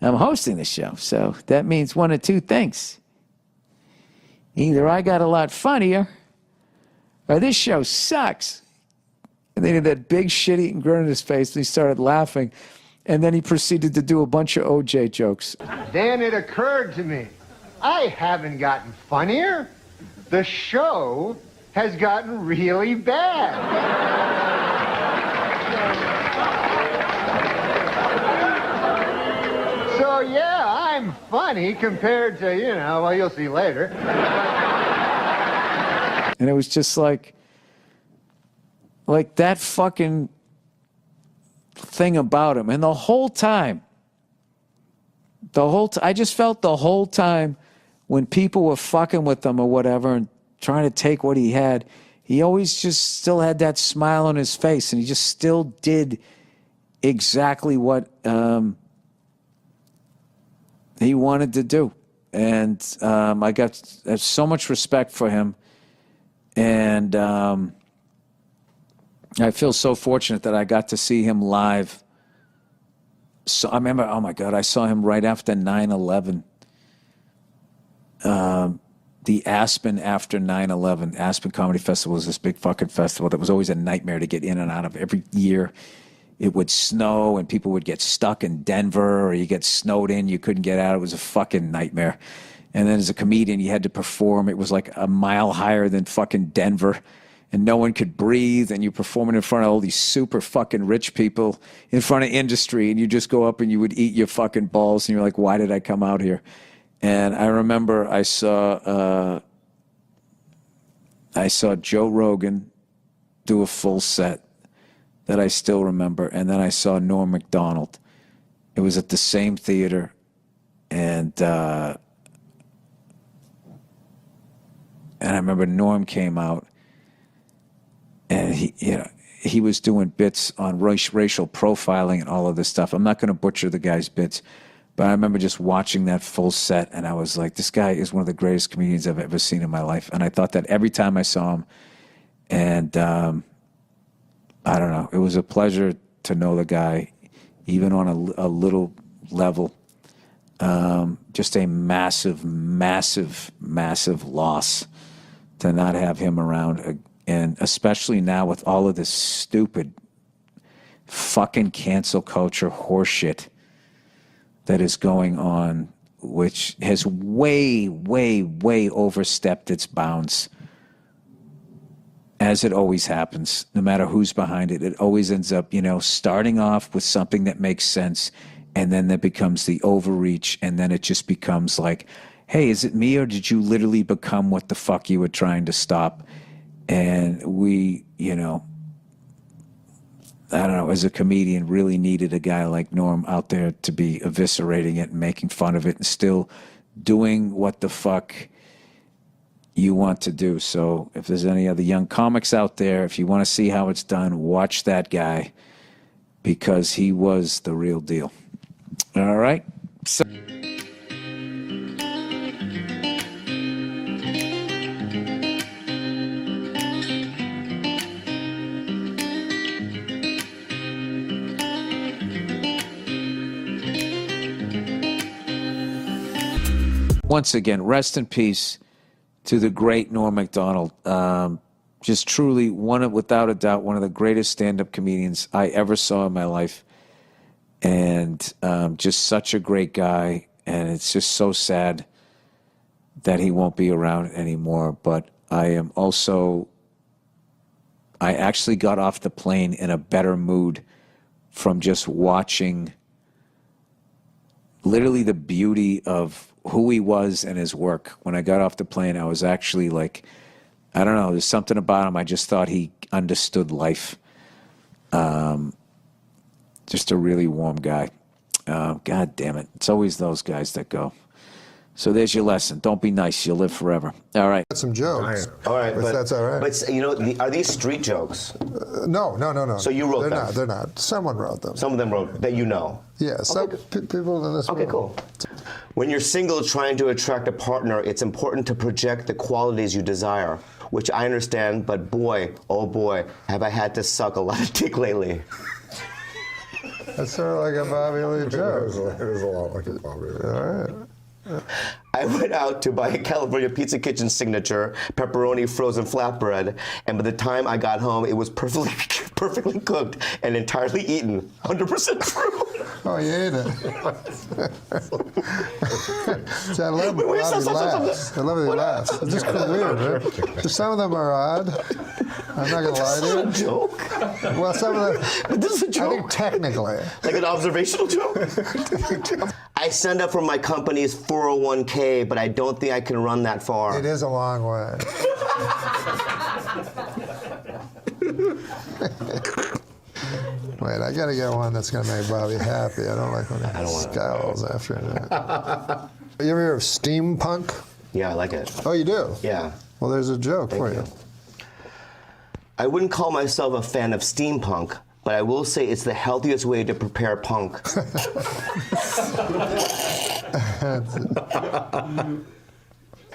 I'm hosting the show. So that means one of two things. Either I got a lot funnier or this show sucks. And then he had that big shit-eating grin on his face, and he started laughing. And then he proceeded to do a bunch of OJ jokes. Then it occurred to me, I haven't gotten funnier. The show has gotten really bad. So yeah, I'm funny compared to, you'll see later. And it was just like that fucking thing about him. And the whole time, I just felt the whole time when people were fucking with him or whatever and trying to take what he had, he always just still had that smile on his face, and he just still did exactly what he wanted to do. And I got so much respect for him. And I feel so fortunate that I got to see him live. So I remember, oh my God, I saw him right after 9/11. The Aspen after 9/11. Aspen Comedy Festival was this big fucking festival that was always a nightmare to get in and out of. Every year it would snow and people would get stuck in Denver, or you get snowed in, you couldn't get out. It was a fucking nightmare. And then as a comedian, you had to perform. It was like a mile higher than fucking Denver, and no one could breathe, and you're performing in front of all these super fucking rich people in front of industry, and you just go up and you would eat your fucking balls, and you're like, why did I come out here? And I remember I saw Joe Rogan do a full set that I still remember, and then I saw Norm MacDonald. It was at the same theater, and I remember Norm came out, and he was doing bits on racial profiling and all of this stuff. I'm not going to butcher the guy's bits, but I remember just watching that full set, and I was like, this guy is one of the greatest comedians I've ever seen in my life. And I thought that every time I saw him. And I don't know, it was a pleasure to know the guy, even on a little level. Just a massive, massive, massive loss to not have him around. And especially now with all of this stupid fucking cancel culture horseshit that is going on, which has way, way, way overstepped its bounds, as it always happens. No matter who's behind it, it always ends up, starting off with something that makes sense, and then that becomes the overreach, and then it just becomes like, hey, is it me, or did you literally become what the fuck you were trying to stop? And we, you know, I don't know, as a comedian, really needed a guy like Norm out there to be eviscerating it and making fun of it and still doing what the fuck you want to do. So if there's any other young comics out there, if you want to see how it's done, watch that guy, because he was the real deal. All right? So once again, rest in peace to the great Norm MacDonald. Just truly, without a doubt, one of the greatest stand-up comedians I ever saw in my life. And just such a great guy. And it's just so sad that he won't be around anymore. But I actually got off the plane in a better mood from just watching literally the beauty of who he was and his work. When I got off the plane, I was actually like, I don't know, there's something about him. I just thought he understood life. Just a really warm guy. God damn it. It's always those guys that go. So there's your lesson. Don't be nice. You'll live forever. All right. Some jokes. All right, but that's all right. But you know, are these street jokes? No. So you wrote them? They're not. Someone wrote them. Some of them wrote that you know. Yeah, some people in this Okay, room. cool. When you're single trying to attract a partner, it's important to project the qualities you desire, which I understand, but boy, oh boy, have I had to suck a lot of dick lately. That's sort of like a Bobby Lee joke. It is a lot like a Bobby Lee. All right. I went out to buy a California Pizza Kitchen signature pepperoni frozen flatbread, and by the time I got home, it was perfectly cooked and entirely eaten. 100% true. Oh, you ate it. See, I love Wait, Bobby laughs. I love that he laughs. It's just weird, right? Just some of them are odd. I'm not going to lie to you. This is a joke. Well, some of them. But this is a joke. I think technically. Like an observational joke? I signed up for my company's 401k, but I don't think I can run that far. It is a long way. Wait, I got to get one that's going to make Bobby happy. I don't like when he scowls after that. You ever hear of steampunk? Yeah, I like it. Oh, you do? Yeah. Well, there's a joke for you. I wouldn't call myself a fan of steampunk, but I will say it's the healthiest way to prepare punk.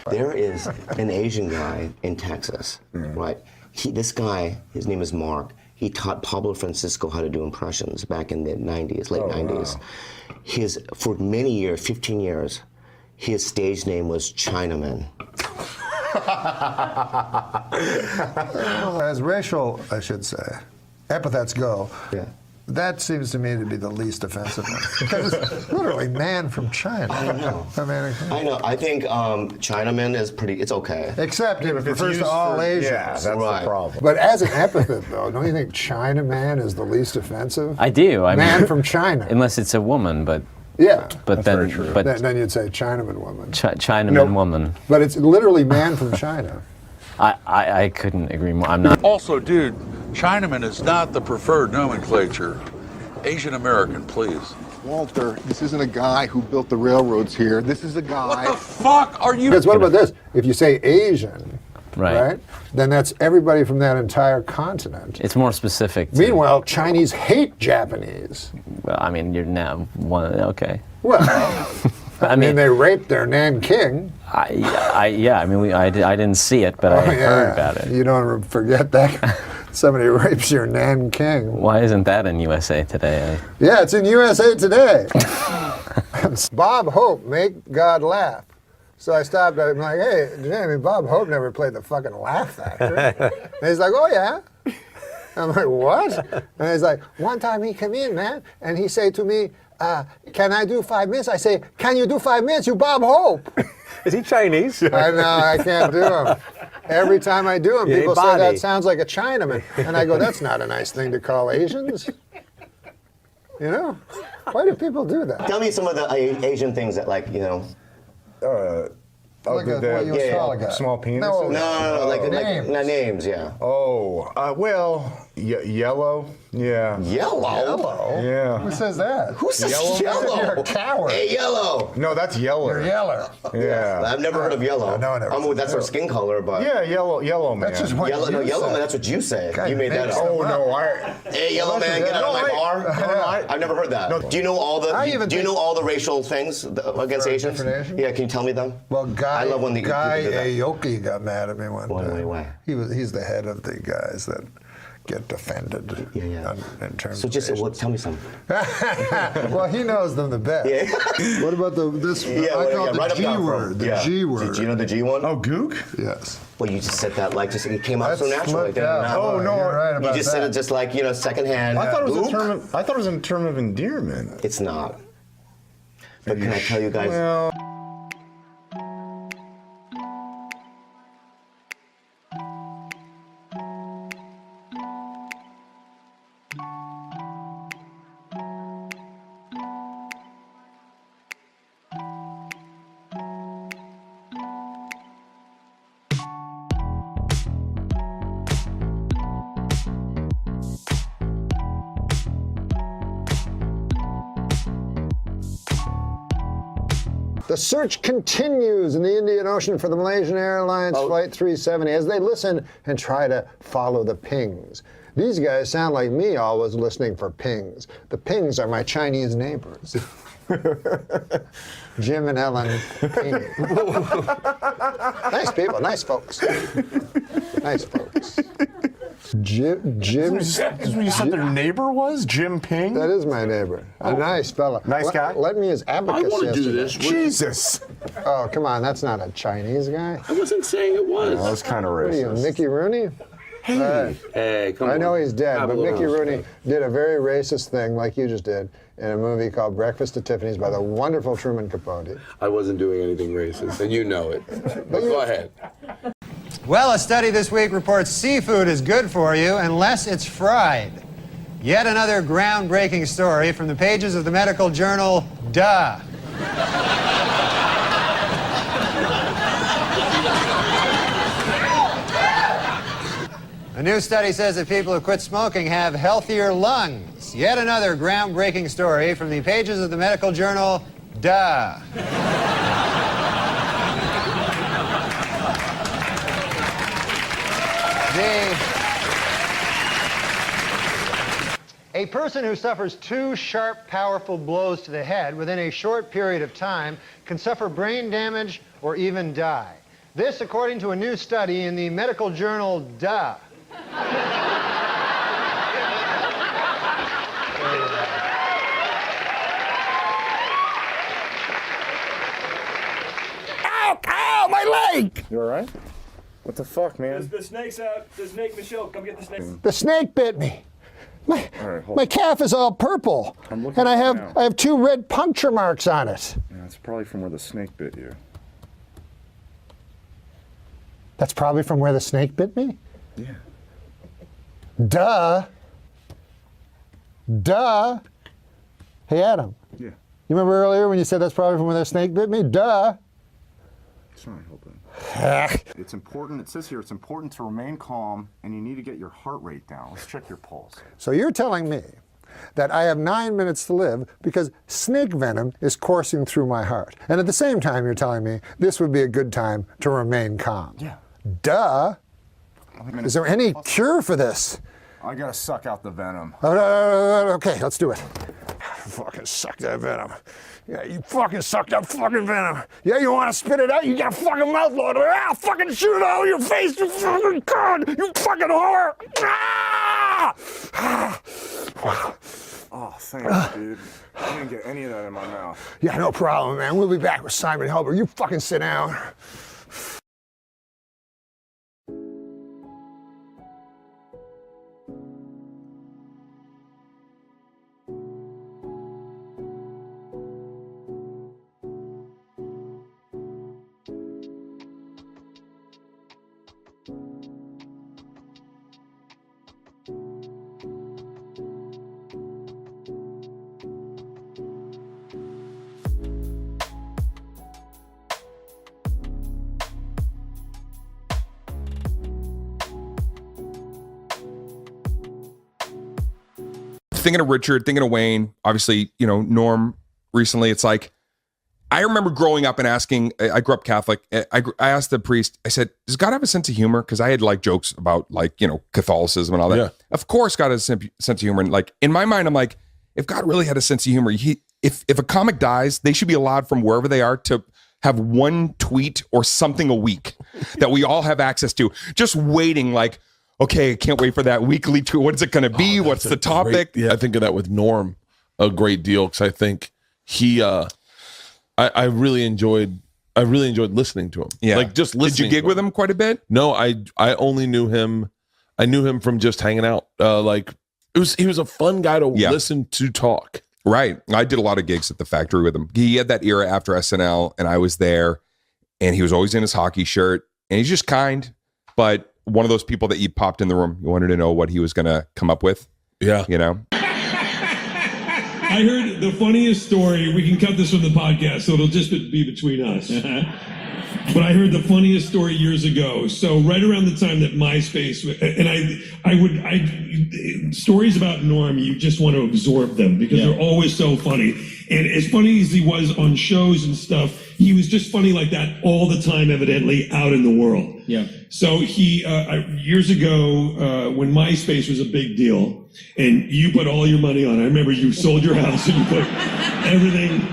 There is an Asian guy in Texas, right? This guy, his name is Mark. He taught Pablo Francisco how to do impressions back in the 90s, late 90s. Wow. For many years, 15 years, his stage name was Chinaman. As racial, I should say, epithets go, yeah. That seems to me to be the least offensive one. Because it's literally man from China. I know. I know. I think Chinaman is pretty, it's okay. Except it refers to all Asians. Yeah, that's the problem. But as an epithet, though, don't you think Chinaman is the least offensive? I do. I man mean, from China. Unless it's a woman, but... Yeah. But then, then you'd say Chinaman woman. Chinaman woman. But it's literally man from China. I couldn't agree more. I'm not. Also, dude, Chinaman is not the preferred nomenclature. Asian American, please. Walter, this isn't a guy who built the railroads here. This is a guy. What the fuck are you? Because what about this? If you say Asian, right? Then that's everybody from that entire continent. It's more specific. Meanwhile, Chinese hate Japanese. Well, I mean, you're now one. Okay. Well, I mean, they raped their Nanking. Yeah. I mean, I didn't see it, but I heard about it. You don't forget that. Somebody rapes your Nanking. Why isn't that in USA Today? Yeah, it's in USA Today. Bob Hope, make God laugh. So I stopped. I'm like, hey, Jamie, Bob Hope never played the fucking Laugh Factory. And he's like, oh yeah. I'm like, what? And he's like, one time he came in, man, and he said to me, can I do 5 minutes? I say, can you do 5 minutes, you Bob Hope? Is he Chinese? I know, I can't do him. Every time I do him, people say that sounds like a Chinaman. And I go, that's not a nice thing to call Asians. You know? Why do people do that? Tell me some of the Asian things that, like, you know. Like what you would call a guy. Small penis? No, like names. names, yeah. Oh, well, yellow. Yeah. Yellow? Yeah. Who says that? Who says yellow? You're a coward. Hey, yellow. No, that's Yeller. You're Yeller. Yeah. I've never heard of yellow. No, never. That's our skin color, but Yeah, yellow man. That's just what yellow you man. say. That's what you say. God, you made that make up. Oh no, Hey, yellow man, get out of my bar. I've never heard that. Do you know all the racial things against Asians? different Asians? Yeah, can you tell me them? Well, I love when the people do that. Aoki got mad at me one time. Why? He's the head of the guys that get defended. In terms of Asians. Tell me some. Well, he knows them the best. Yeah. What about this? I call it the G word. The G word. Do you know the G one? Oh, gook? Yes. Well, you just said that it came out so That's naturally. slipped out. Oh, no. You're right You about just said it just like, secondhand. I thought it was a term of endearment. It's not. But can I tell you guys? Well, The search continues in the Indian Ocean for the Malaysian Airlines Flight 370 as they listen and try to follow the pings. These guys sound like me always listening for pings. The pings are my Chinese neighbors. Jim and Ellen Ping. Nice people, nice folks. Nice folks. Jim. Is that what you said their neighbor was? Jim Ping? That is my neighbor. A nice fella. Nice guy? Let me his abacus. I want to do this. Jesus. Oh, come on, that's not a Chinese guy. I wasn't saying it was. That was kind of What are you, racist. Mickey Rooney? Hey, come on. I know he's dead, Have but a little Mickey Rooney respect. did a very racist thing like you just did in a movie called Breakfast at Tiffany's by the wonderful Truman Capote. I wasn't doing anything racist, and you know it. But go ahead. Well, a study this week reports seafood is good for you unless it's fried. Yet another groundbreaking story from the pages of the medical journal, Duh. A new study says that people who quit smoking have healthier lungs. Yet another groundbreaking story from the pages of the medical journal, Duh. A person who suffers 2 sharp, powerful blows to the head within a short period of time can suffer brain damage or even die. This, according to a new study in the medical journal, Duh. Ow, my leg! You all right? What the fuck, man? The snake's out. The snake, Michelle, come get the snake. The snake bit me. All right, hold My on. calf is all purple, I'm looking and I at it have now. 2 red puncture marks on it. Yeah, it's probably from where the snake bit you. That's probably from where the snake bit me? Yeah. Duh. Duh. Hey, Adam. Yeah. You remember earlier when you said that's probably from where the snake bit me? Duh. It's not helping. It's important, it says here, it's important to remain calm and you need to get your heart rate down. Let's check your pulse. So you're telling me that I have 9 minutes to live because snake venom is coursing through my heart. And at the same time, you're telling me this would be a good time to remain calm. Yeah. Duh. Is there any cure for this? I gotta suck out the venom. Okay, let's do it. Fucking suck that venom. Yeah, you fucking suck that fucking venom. Yeah, you want to spit it out? You got a fucking mouth load of it. Ah, fucking shoot it out of your face, you fucking cunt. You fucking whore. Ah! Oh, thanks, dude. I didn't get any of that in my mouth. Yeah, no problem, man. We'll be back with Simon Helber. You fucking sit down. thinking of Richard, thinking of Wayne, obviously, Norm recently. It's like, I remember growing up and asking, I grew up Catholic. I asked the priest, I said, does God have a sense of humor? Because I had like jokes about Catholicism and all that. Yeah. Of course God has a sense of humor. And like, in my mind, I'm like, if God really had a sense of humor, if a comic dies, they should be allowed from wherever they are to have one tweet or something a week that we all have access to. Just waiting like, okay, I can't wait for that weekly tweet. What is it going to be? What's the topic? I think of that with Norm a great deal because I think he, I really enjoyed listening to him. Yeah. Like just listening. Did you gig with him quite a bit? No, I only knew him. I knew him from just hanging out. He was a fun guy to listen to talk. Right. I did a lot of gigs at the factory with him. He had that era after SNL and I was there and he was always in his hockey shirt and he's just kind, but one of those people that you popped in the room. You wanted to know what he was going to come up with. Yeah. I heard the funniest story. We can cut this from the podcast, so it'll just be between us. But I heard the funniest story years ago. So right around the time that MySpace, and stories about Norm, you just want to absorb them because they're always so funny. And as funny as he was on shows and stuff, he was just funny like that all the time, evidently, out in the world. Yeah. So he, years ago, when MySpace was a big deal, and you put all your money on it, I remember you sold your house and you put everything.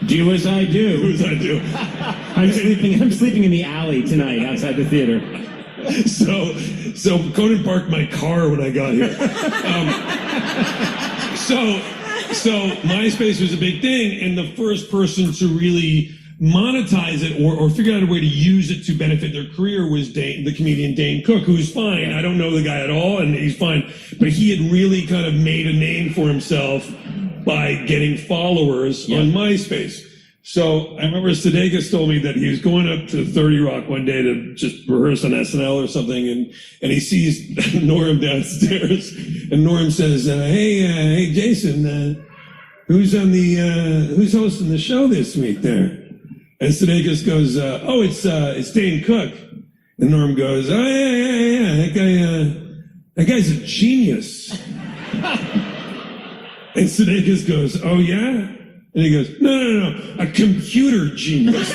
Do as I do. Do as I do. I'm sleeping in the alley tonight outside the theater. So Conan parked my car when I got here. So MySpace was a big thing, and the first person to really monetize it or figure out a way to use it to benefit their career was the comedian Dane Cook, who's fine. I don't know the guy at all, and he's fine. But he had really kind of made a name for himself by getting followers on MySpace. So I remember Sudeikis told me that he was going up to 30 Rock one day to just rehearse on SNL or something, and he sees Norm downstairs, and Norm says, "Hey, Jason, who's hosting the show this week there?" And Sudeikis goes, "Oh, it's Dane Cook." And Norm goes, "Oh yeah, that guy's a genius." And Sudeikis goes, "Oh yeah?" And he goes, No, a computer genius.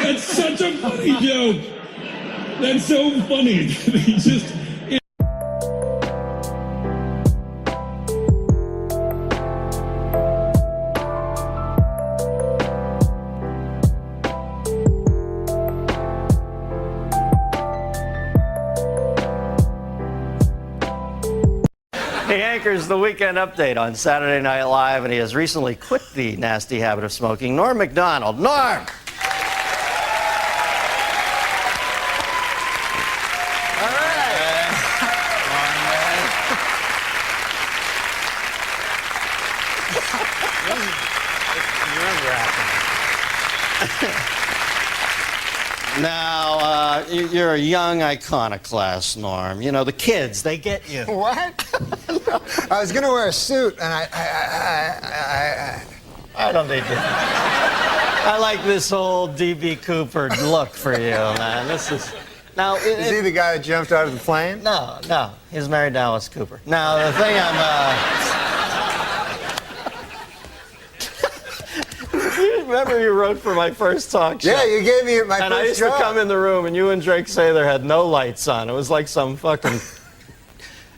That's such a funny joke. That's so funny. He just... He anchors the Weekend Update on Saturday Night Live, and he has recently quit the nasty habit of smoking. Norm MacDonald. Norm! Now, you're a young iconoclast, Norm. You know, the kids, they get you. What? I was going to wear a suit, and I don't need you. I like this whole D.B. Cooper look for you, man. This is... Now, is he the guy that jumped out of the plane? No. He's married to Alice Cooper. Now, the thing You remember you wrote for my first talk show? Yeah, you gave me my first And I used to come in the room, and you and Drake Sather had no lights on. It was like some fucking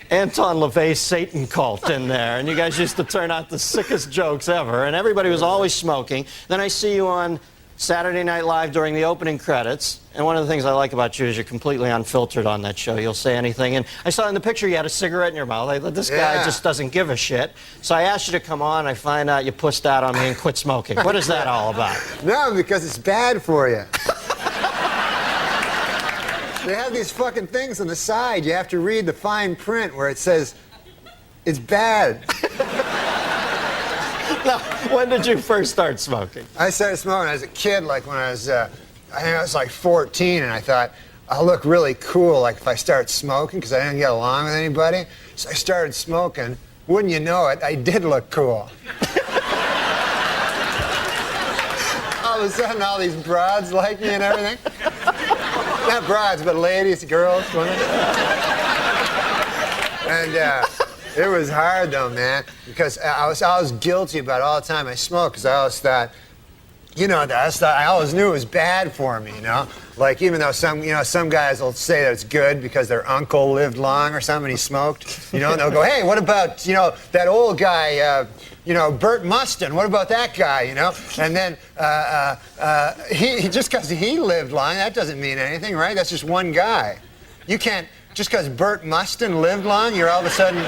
Anton LaVey Satan cult in there. And you guys used to turn out the sickest jokes ever. And everybody was always smoking. Then I see you on Saturday Night Live during the opening credits. And one of the things I like about you is you're completely unfiltered on that show. You'll say anything. And I saw in the picture you had a cigarette in your mouth. This guy just doesn't give a shit. So I asked you to come on. I find out you pussed out on me and quit smoking. What is that all about? No, because it's bad for you. They have these fucking things on the side. You have to read the fine print where it says, it's bad. Now, when did you first start smoking? I started smoking as a kid, like when I was, I think I was like 14, and I thought, I'll look really cool, like if I start smoking, because I didn't get along with anybody. So I started smoking. Wouldn't you know it, I did look cool. All of a sudden, all these broads like me and everything. Not broads, but ladies, girls, women. And it was hard though, man, because I was guilty about it all the time I smoked, because I always thought, I always knew it was bad for me, Like, even though some guys will say that it's good because their uncle lived long or something, he smoked, and they'll go, hey, what about, that old guy, Bert Mustin, what about that guy, And then he just because he lived long, that doesn't mean anything, right? That's just one guy. You can't, just because Bert Mustin lived long, you're all of a sudden...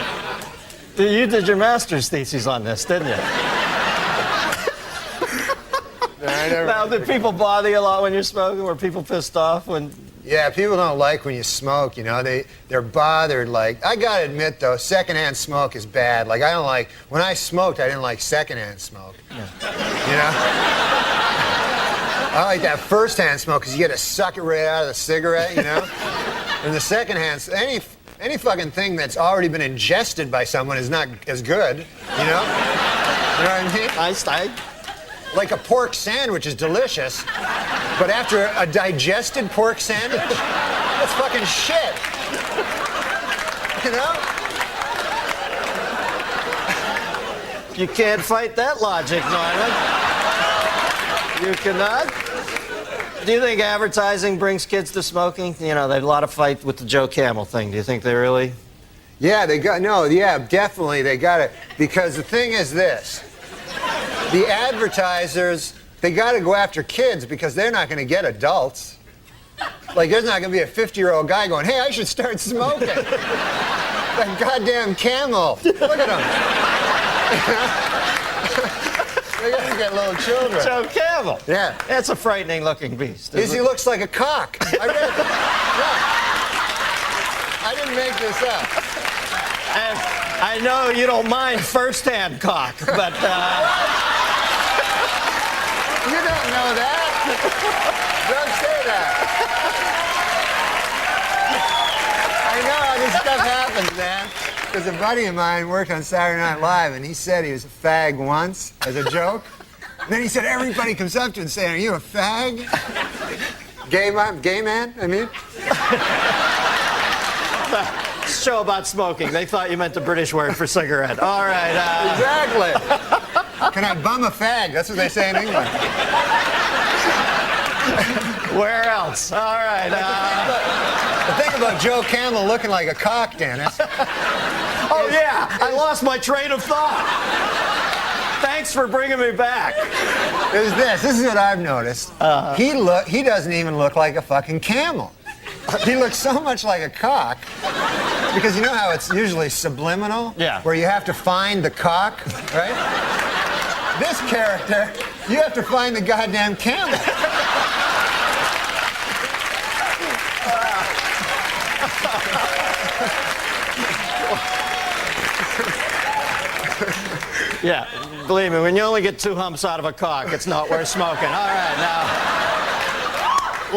You did your master's thesis on this, didn't you? Now, did people bother you a lot when you're smoking? Were people pissed off when... Yeah, people don't like when you smoke, They're bothered, like... I gotta admit, though, secondhand smoke is bad. Like, I don't like... When I smoked, I didn't like secondhand smoke. Yeah. I like that first-hand smoke, because you get to suck it right out of the cigarette, And the secondhand... Any fucking thing that's already been ingested by someone is not as good, You know what I mean? Like a pork sandwich is delicious, but after a digested pork sandwich, that's fucking shit. You can't fight that logic, Norman. You cannot? Do you think advertising brings kids to smoking? There's a lot of fight with the Joe Camel thing. Do you think they really? Yeah, definitely they got it. Because the thing is this. The advertisers, they got to go after kids because they're not going to get adults. Like, there's not going to be a 50-year-old guy going, hey, I should start smoking. That goddamn Camel. Look at him. They got to get little children. Joe Camel. Yeah. That's a frightening-looking beast. He looks like a cock. I didn't make this up. And I know you don't mind first-hand cock, but... You don't know that. Don't say that. I know how this stuff happens, man. Because a buddy of mine worked on Saturday Night Live, and he said he was a fag once, as a joke. And then he said everybody comes up to him and saying, are you a fag? Gay man, I mean? Show about smoking. They thought you meant the British word for cigarette. All right. Exactly. Can I bum a fag? That's what they say in England. Where else? All right. The thing about Joe Camel looking like a cock, Dennis. I lost my train of thought. Thanks for bringing me back. Is this is what I've noticed. He doesn't even look like a fucking camel. He looks so much like a cock because you know how it's usually subliminal? Yeah. Where you have to find the cock, right? This character, you have to find the goddamn camel. Yeah, believe me, when you only get 2 humps out of a cock, it's not worth smoking. All right, now,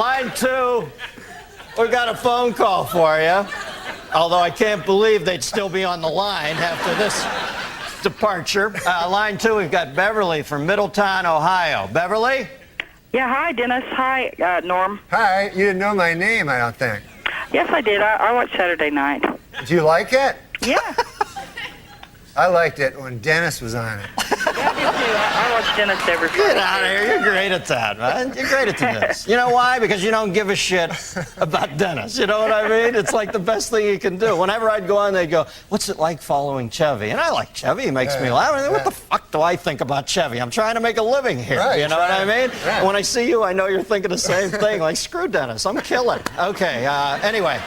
line 2, we got a phone call for you. Although I can't believe they'd still be on the line after this departure. Line 2, we've got Beverly from Middletown, Ohio. Beverly? Yeah, hi, Dennis. Hi, Norm. Hi, you didn't know my name, I don't think. Yes, I did. I watched Saturday night. Do you like it? Yeah. I liked it when Dennis was on it. Yeah, I do too. I watch Dennis every Friday. Get out of here. You're great at that, man. You're great at this. You know why? Because you don't give a shit about Dennis. You know what I mean? It's like the best thing you can do. Whenever I'd go on, they'd go, what's it like following Chevy? And I like Chevy. He makes me laugh. I mean, what the fuck do I think about Chevy? I'm trying to make a living here. Right, you know what I mean? Right. When I see you, I know you're thinking the same thing. Like, screw Dennis. I'm killing. Okay. Anyway,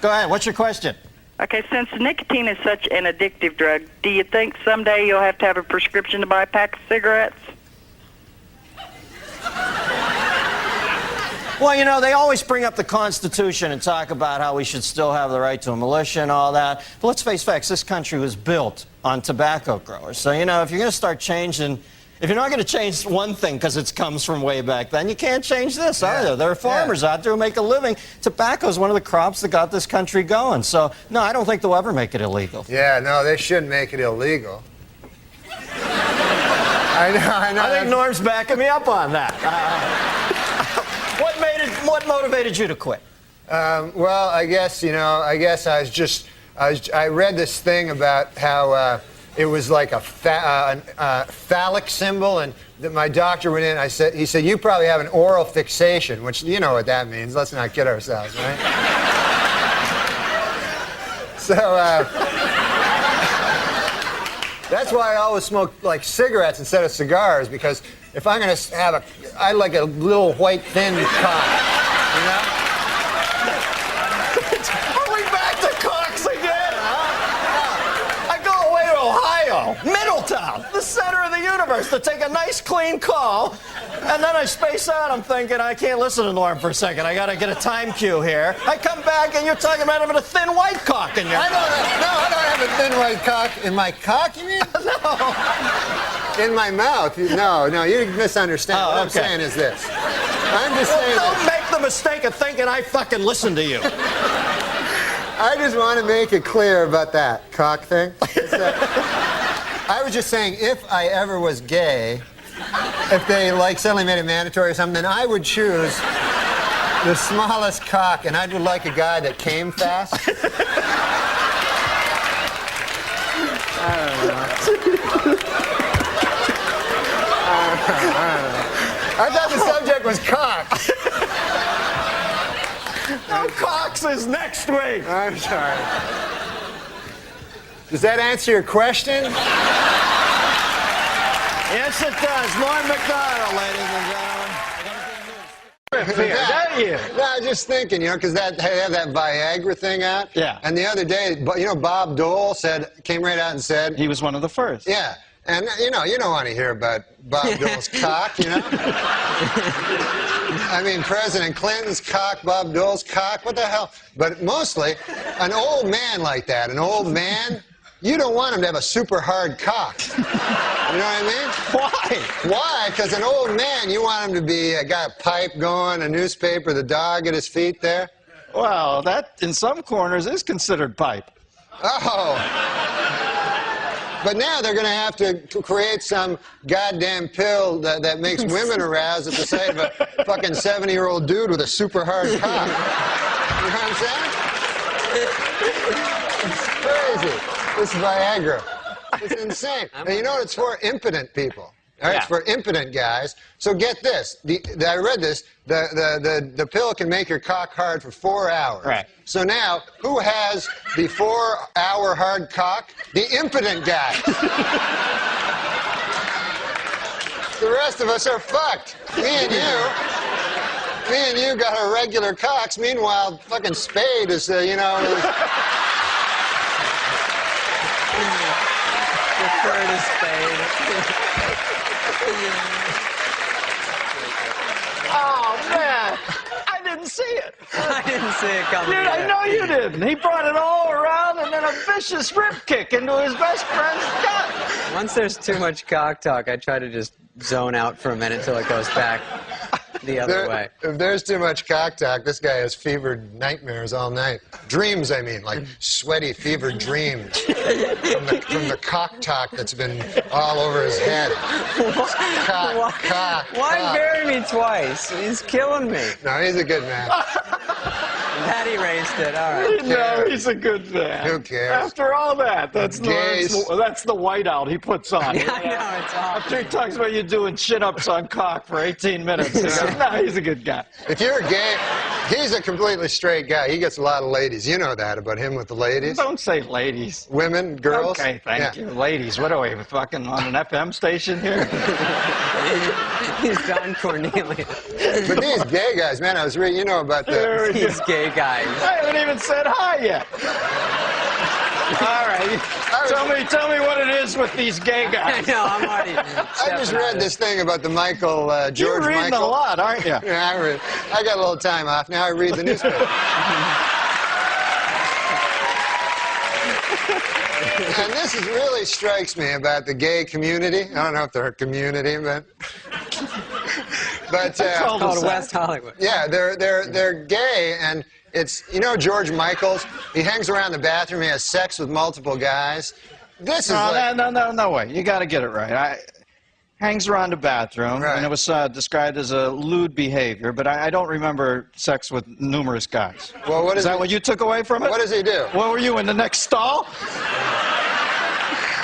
go ahead. What's your question? Okay, since nicotine is such an addictive drug, do you think someday you'll have to have a prescription to buy a pack of cigarettes? Well, you know, they always bring up the Constitution and talk about how we should still have the right to a militia and all that. But let's face facts, this country was built on tobacco growers. So, you know, if you're going to start changing... If you're not going to change one thing because it comes from way back then, you can't change this either. There are farmers out there who make a living. Tobacco is one of the crops that got this country going. So, no, I don't think they'll ever make it illegal. Yeah, no, they shouldn't make it illegal. I know. I think Norm's backing me up on that. What motivated you to quit? Well, I guess I read this thing about how it was like a phallic symbol, and that my doctor went in. He said, you probably have an oral fixation, which you know what that means. Let's not kid ourselves, right? So that's why I always smoke like cigarettes instead of cigars, because if I'm gonna have I like a little white thin cock, you know. Are we back to cocks again, huh? I go away to Ohio, Middletown, the center of the universe, to take a nice clean call, and then I space out. I'm thinking, I can't listen to Norm for a second. I gotta get a time cue here. I come back and you're talking about having a thin white cock in your... I don't have a thin white cock. In my cock, you mean? No. In my mouth. No, you misunderstand. Oh, what I'm okay. saying is this. I'm just saying don't make the mistake of thinking I fucking listen to you. I just want to make it clear about that cock thing. I was just saying, if I ever was gay, if they like suddenly made it mandatory or something, then I would choose the smallest cock, and I would like a guy that came fast. I don't know. I thought the subject was cock. No, cocks is next week. I'm sorry. Does that answer your question? Yes, it does. Norm MacDonald, ladies and gentlemen. No, I was just thinking, because they have that Viagra thing out. Yeah. And the other day, Bob Dole came right out and said he was one of the first. Yeah. And you don't want to hear about Bob Dole's cock, I mean, President Clinton's cock, Bob Dole's cock, what the hell? But mostly, an old man like that, you don't want him to have a super hard cock. You know what I mean? Why? Why? Because an old man, you want him to be got a pipe going, a newspaper, the dog at his feet there. Well, that in some corners is considered pipe. Oh. But now they're going to have to create some goddamn pill that makes women aroused at the sight of a fucking 70-year-old dude with a super hard cock. You know what I'm saying? It's crazy. This Viagra. It's insane. And you know what it's for? Impotent people. All right, It's for impotent guys. So get this. I read this. The pill can make your cock hard for 4 hours. Right. So now, who has the 4-hour hard cock? The impotent guy. The rest of us are fucked. Me and you got our regular cocks. Meanwhile, fucking Spade is, Refer to Spade. Oh, man. I didn't see it. I didn't see it coming. Dude, I know you didn't. He brought it all around and then a vicious rip kick into his best friend's gut. Once there's too much cock talk, I try to just zone out for a minute till it goes back the other way. If there's too much cock talk, this guy has fevered nightmares all night. Dreams, I mean, like sweaty, fevered dreams from the cock talk that's been all over his head. Why bury me twice? He's killing me. No, he's a good man. That erased it. All right. No, he's a good man. Who cares? After all that, that's the whiteout he puts on. Yeah, I know, it's awful. After he talks about you doing chin-ups on cock for 18 minutes. No, he's a good guy. If you're gay, he's a completely straight guy. He gets a lot of ladies. You know that about him with the ladies. Don't say ladies. Women, girls. Okay, thank you. Ladies, what are we, fucking on an FM station here? He's Don Cornelius. But these gay guys, man, I was reading, about These gay guys. I haven't even said hi yet. All right. Tell me what it is with these gay guys. I know, I'm already. I just read this thing about the George You're reading Michael. a lot, aren't you? Yeah, I got a little time off. Now I read the newspaper. And this really strikes me about the gay community. I don't know if they're a community, but called West Hollywood. Yeah, they're gay, and it's George Michaels. He hangs around the bathroom. He has sex with multiple guys. This is no way. You got to get it right. hangs around a bathroom, and it was described as a lewd behavior, but I don't remember sex with numerous guys. Well, what is that what you took away from it? What does he do? What were you, in the next stall?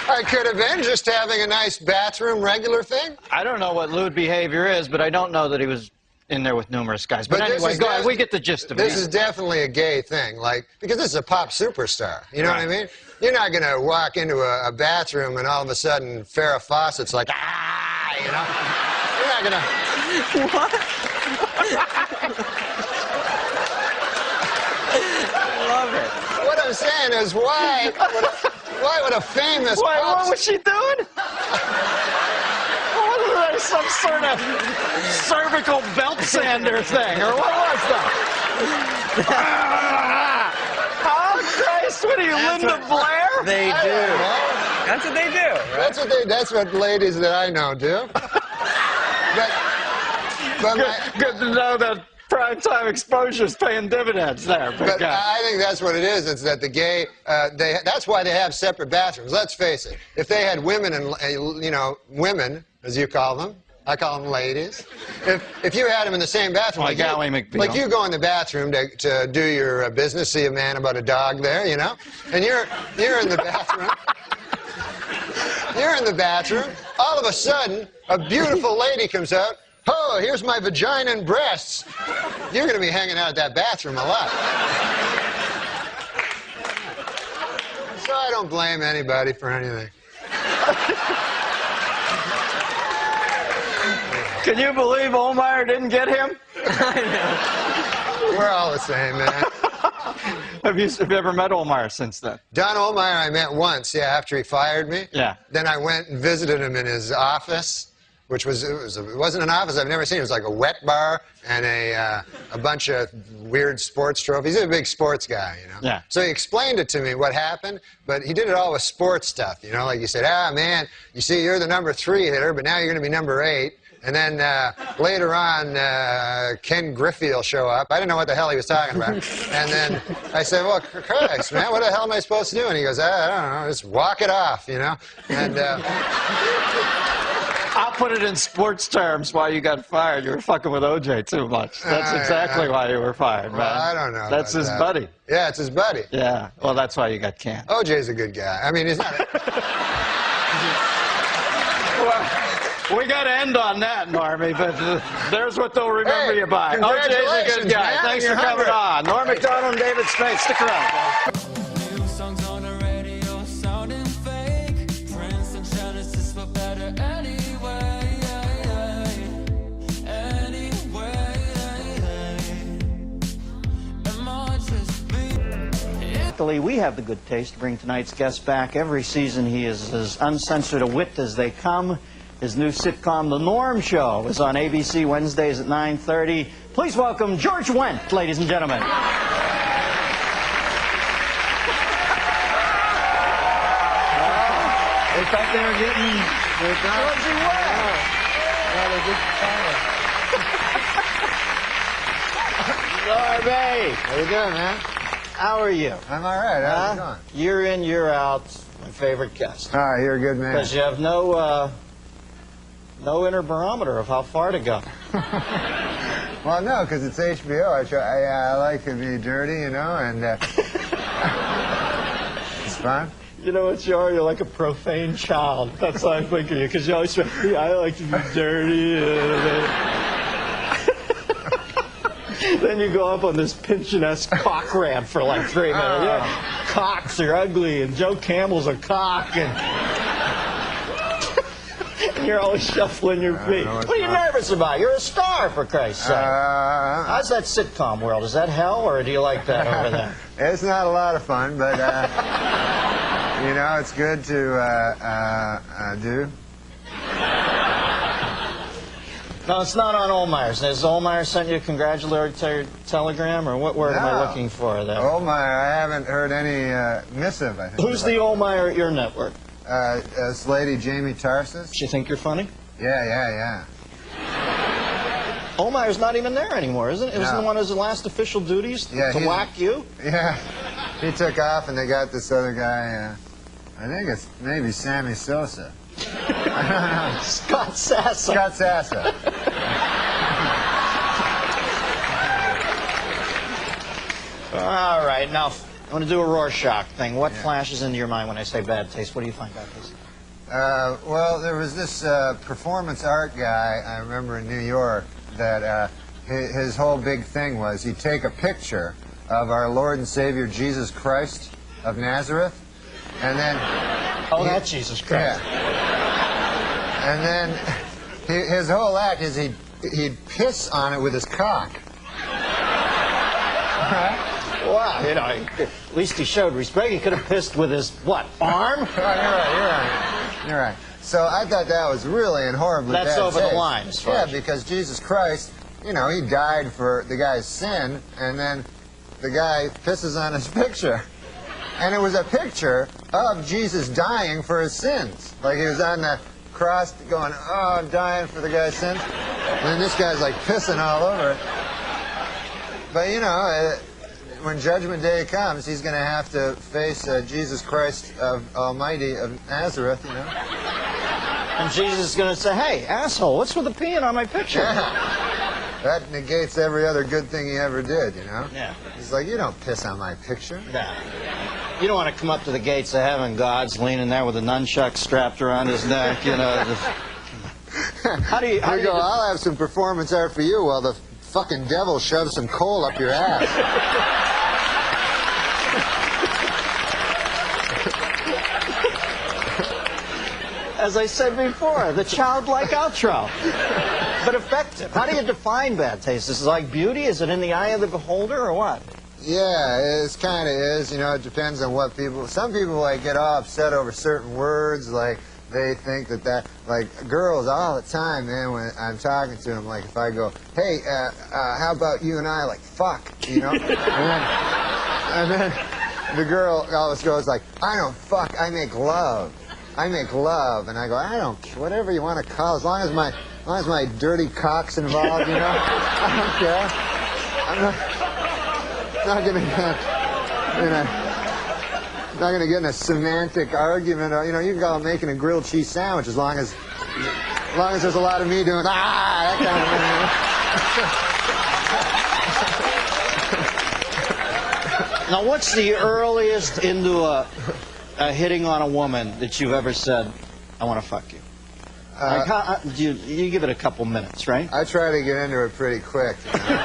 I could have been just having a nice bathroom regular thing. I don't know what lewd behavior is, but I don't know that he was in there with numerous guys. But this anyway, is go ahead. We get the gist of it. This is definitely a gay thing, like, because this is a pop superstar. You know what I mean? You're not going to walk into a bathroom and all of a sudden Farrah Fawcett's like, ah, you know? You're not going to... What? I love it. What I'm saying is, why would a famous Wait, pop... what was she doing? What was that, some sort of cervical belt sander thing, or what was that? Oh, Christ, what are you, Linda Blair? They do. That's what they do. Right? That's what ladies that I know do. Good to know that primetime exposure's paying dividends there. But I think that's what it is. It's that the gay, that's why they have separate bathrooms. Let's face it. If they had women and, you know, women, as you call them, I call them ladies. If you had them in the same bathroom, like you go in the bathroom to do your business, see a man about a dog there, you know, and you're in the bathroom. You're in the bathroom. All of a sudden, a beautiful lady comes out. Oh, here's my vagina and breasts. You're going to be hanging out at that bathroom a lot. So I don't blame anybody for anything. Can you believe Olmeyer didn't get him? We're all the same, man. Have you ever met Olmeyer since then? Don Olmeyer I met once, after he fired me. Yeah. Then I went and visited him in his office, which it wasn't an office I've never seen. It was like a wet bar and a bunch of weird sports trophies. He's a big sports guy, you know. Yeah. So he explained it to me what happened, but he did it all with sports stuff, you know. Like he said, man, you see, you're the number 3 hitter, but now you're going to be number 8. And then later on, Ken Griffey will show up. I didn't know what the hell he was talking about. And then I said, well, Christ, man, what the hell am I supposed to do? And he goes, I don't know, just walk it off, you know. And I'll put it in sports terms why you got fired. You were fucking with OJ too much. That's exactly why you were fired, man. Well, I don't know. That's his buddy. Yeah, it's his buddy. Yeah, well, that's why you got canned. OJ's a good guy. I mean, he's not... We got to end on that, Normie, but there's what they'll remember you by. OJ's a good guy. Man, Thanks for coming on. Norm MacDonald and David Spade. Stick around. New songs on the radio sounding fake. Prince and Genesis were better anyway. Am I just me? Luckily, we have the good taste to bring tonight's guest back. Every season, he is as uncensored a wit as they come. His new sitcom, The Norm Show, is on ABC Wednesdays at 9:30. Please welcome George Wendt, ladies and gentlemen. They thought they were getting... Georgie Wendt. Norby. How you doing, man? How are you? I'm all right. How's it going? Year in, year out, my favorite guest. All right, you're a good man. Because you have no inner barometer of how far to go. Well, no, because it's HBO. I like to be dirty, you know, and it's fun. You know what you are? You're like a profane child. That's how I think of you, because you always say, I like to be dirty. Then you go up on this Pynchon-esque cock rant for like 3 minutes. Yeah, cocks are ugly, and Joe Campbell's a cock, and you're always shuffling your feet. What are you nervous about? You're a star, for Christ's sake. How's that sitcom world? Is that hell, or do you like that over there? It's not a lot of fun, but, you know, it's good to do. No, it's not on Olmeyer's. Has Olmeyer sent you a congratulatory telegram, or what word am I looking for there? Olmeyer, I haven't heard any missive, I think. Who's the Olmeyer at your network? This lady, Jamie Tarsis. She think you're funny? Yeah. Olmeyer's not even there anymore, isn't it? Isn't one of his last official duties to whack you? Yeah. He took off, and they got this other guy, I think it's maybe Sammy Sosa. Scott Sassa. Scott Sassa. All right, now I want to do a Rorschach thing. What flashes into your mind when I say bad taste? What do you find bad taste? Well, there was this performance art guy, I remember in New York, that his whole big thing was he'd take a picture of our Lord and Savior Jesus Christ of Nazareth, and then... Oh, that's Jesus Christ. Yeah. And then his whole act is he'd piss on it with his cock. Wow, you know, at least he showed respect. He could have pissed with his, what, arm? Oh, you're right. So I thought that was really and horribly bad That's over taste. the line, as far as... Yeah, because Jesus Christ, you know, he died for the guy's sin, and then the guy pisses on his picture. And it was a picture of Jesus dying for his sins. Like he was on the cross going, oh, I'm dying for the guy's sins. And then this guy's like pissing all over it. But, you know, when Judgment Day comes, he's going to have to face Jesus Christ of Almighty of Nazareth, you know. And Jesus is going to say, hey, asshole, what's with the peeing on my picture? Yeah. That negates every other good thing he ever did, you know? Yeah. He's like, you don't piss on my picture. Yeah. You don't want to come up to the gates of heaven, God's leaning there with a nunchuck strapped around his neck, you know. How do you go, I'll have some performance art for you while the fucking devil shoves some coal up your ass. As I said before, the childlike outro. But effective. How do you define bad taste? Is it like beauty? Is it in the eye of the beholder or what? Yeah, it kind of is. You know, it depends on what people... Some people, like, get all upset over certain words. Like, they think that... Like, girls all the time, man, when I'm talking to them, like, if I go, hey, how about you and I, like, fuck, you know? and then the girl always goes, like, I don't fuck, I make love. I make love. And I go, I don't care, whatever you want to call it, as long as my dirty cock's involved, you know? I don't care. I'm not going to get in a semantic argument. Or, you know, you can call it making a grilled cheese sandwich as long as there's a lot of me doing that kind of thing. Now, what's the earliest into a hitting on a woman that you've ever said, I want to fuck you? Like you give it a couple minutes, right? I try to get into it pretty quick. You know?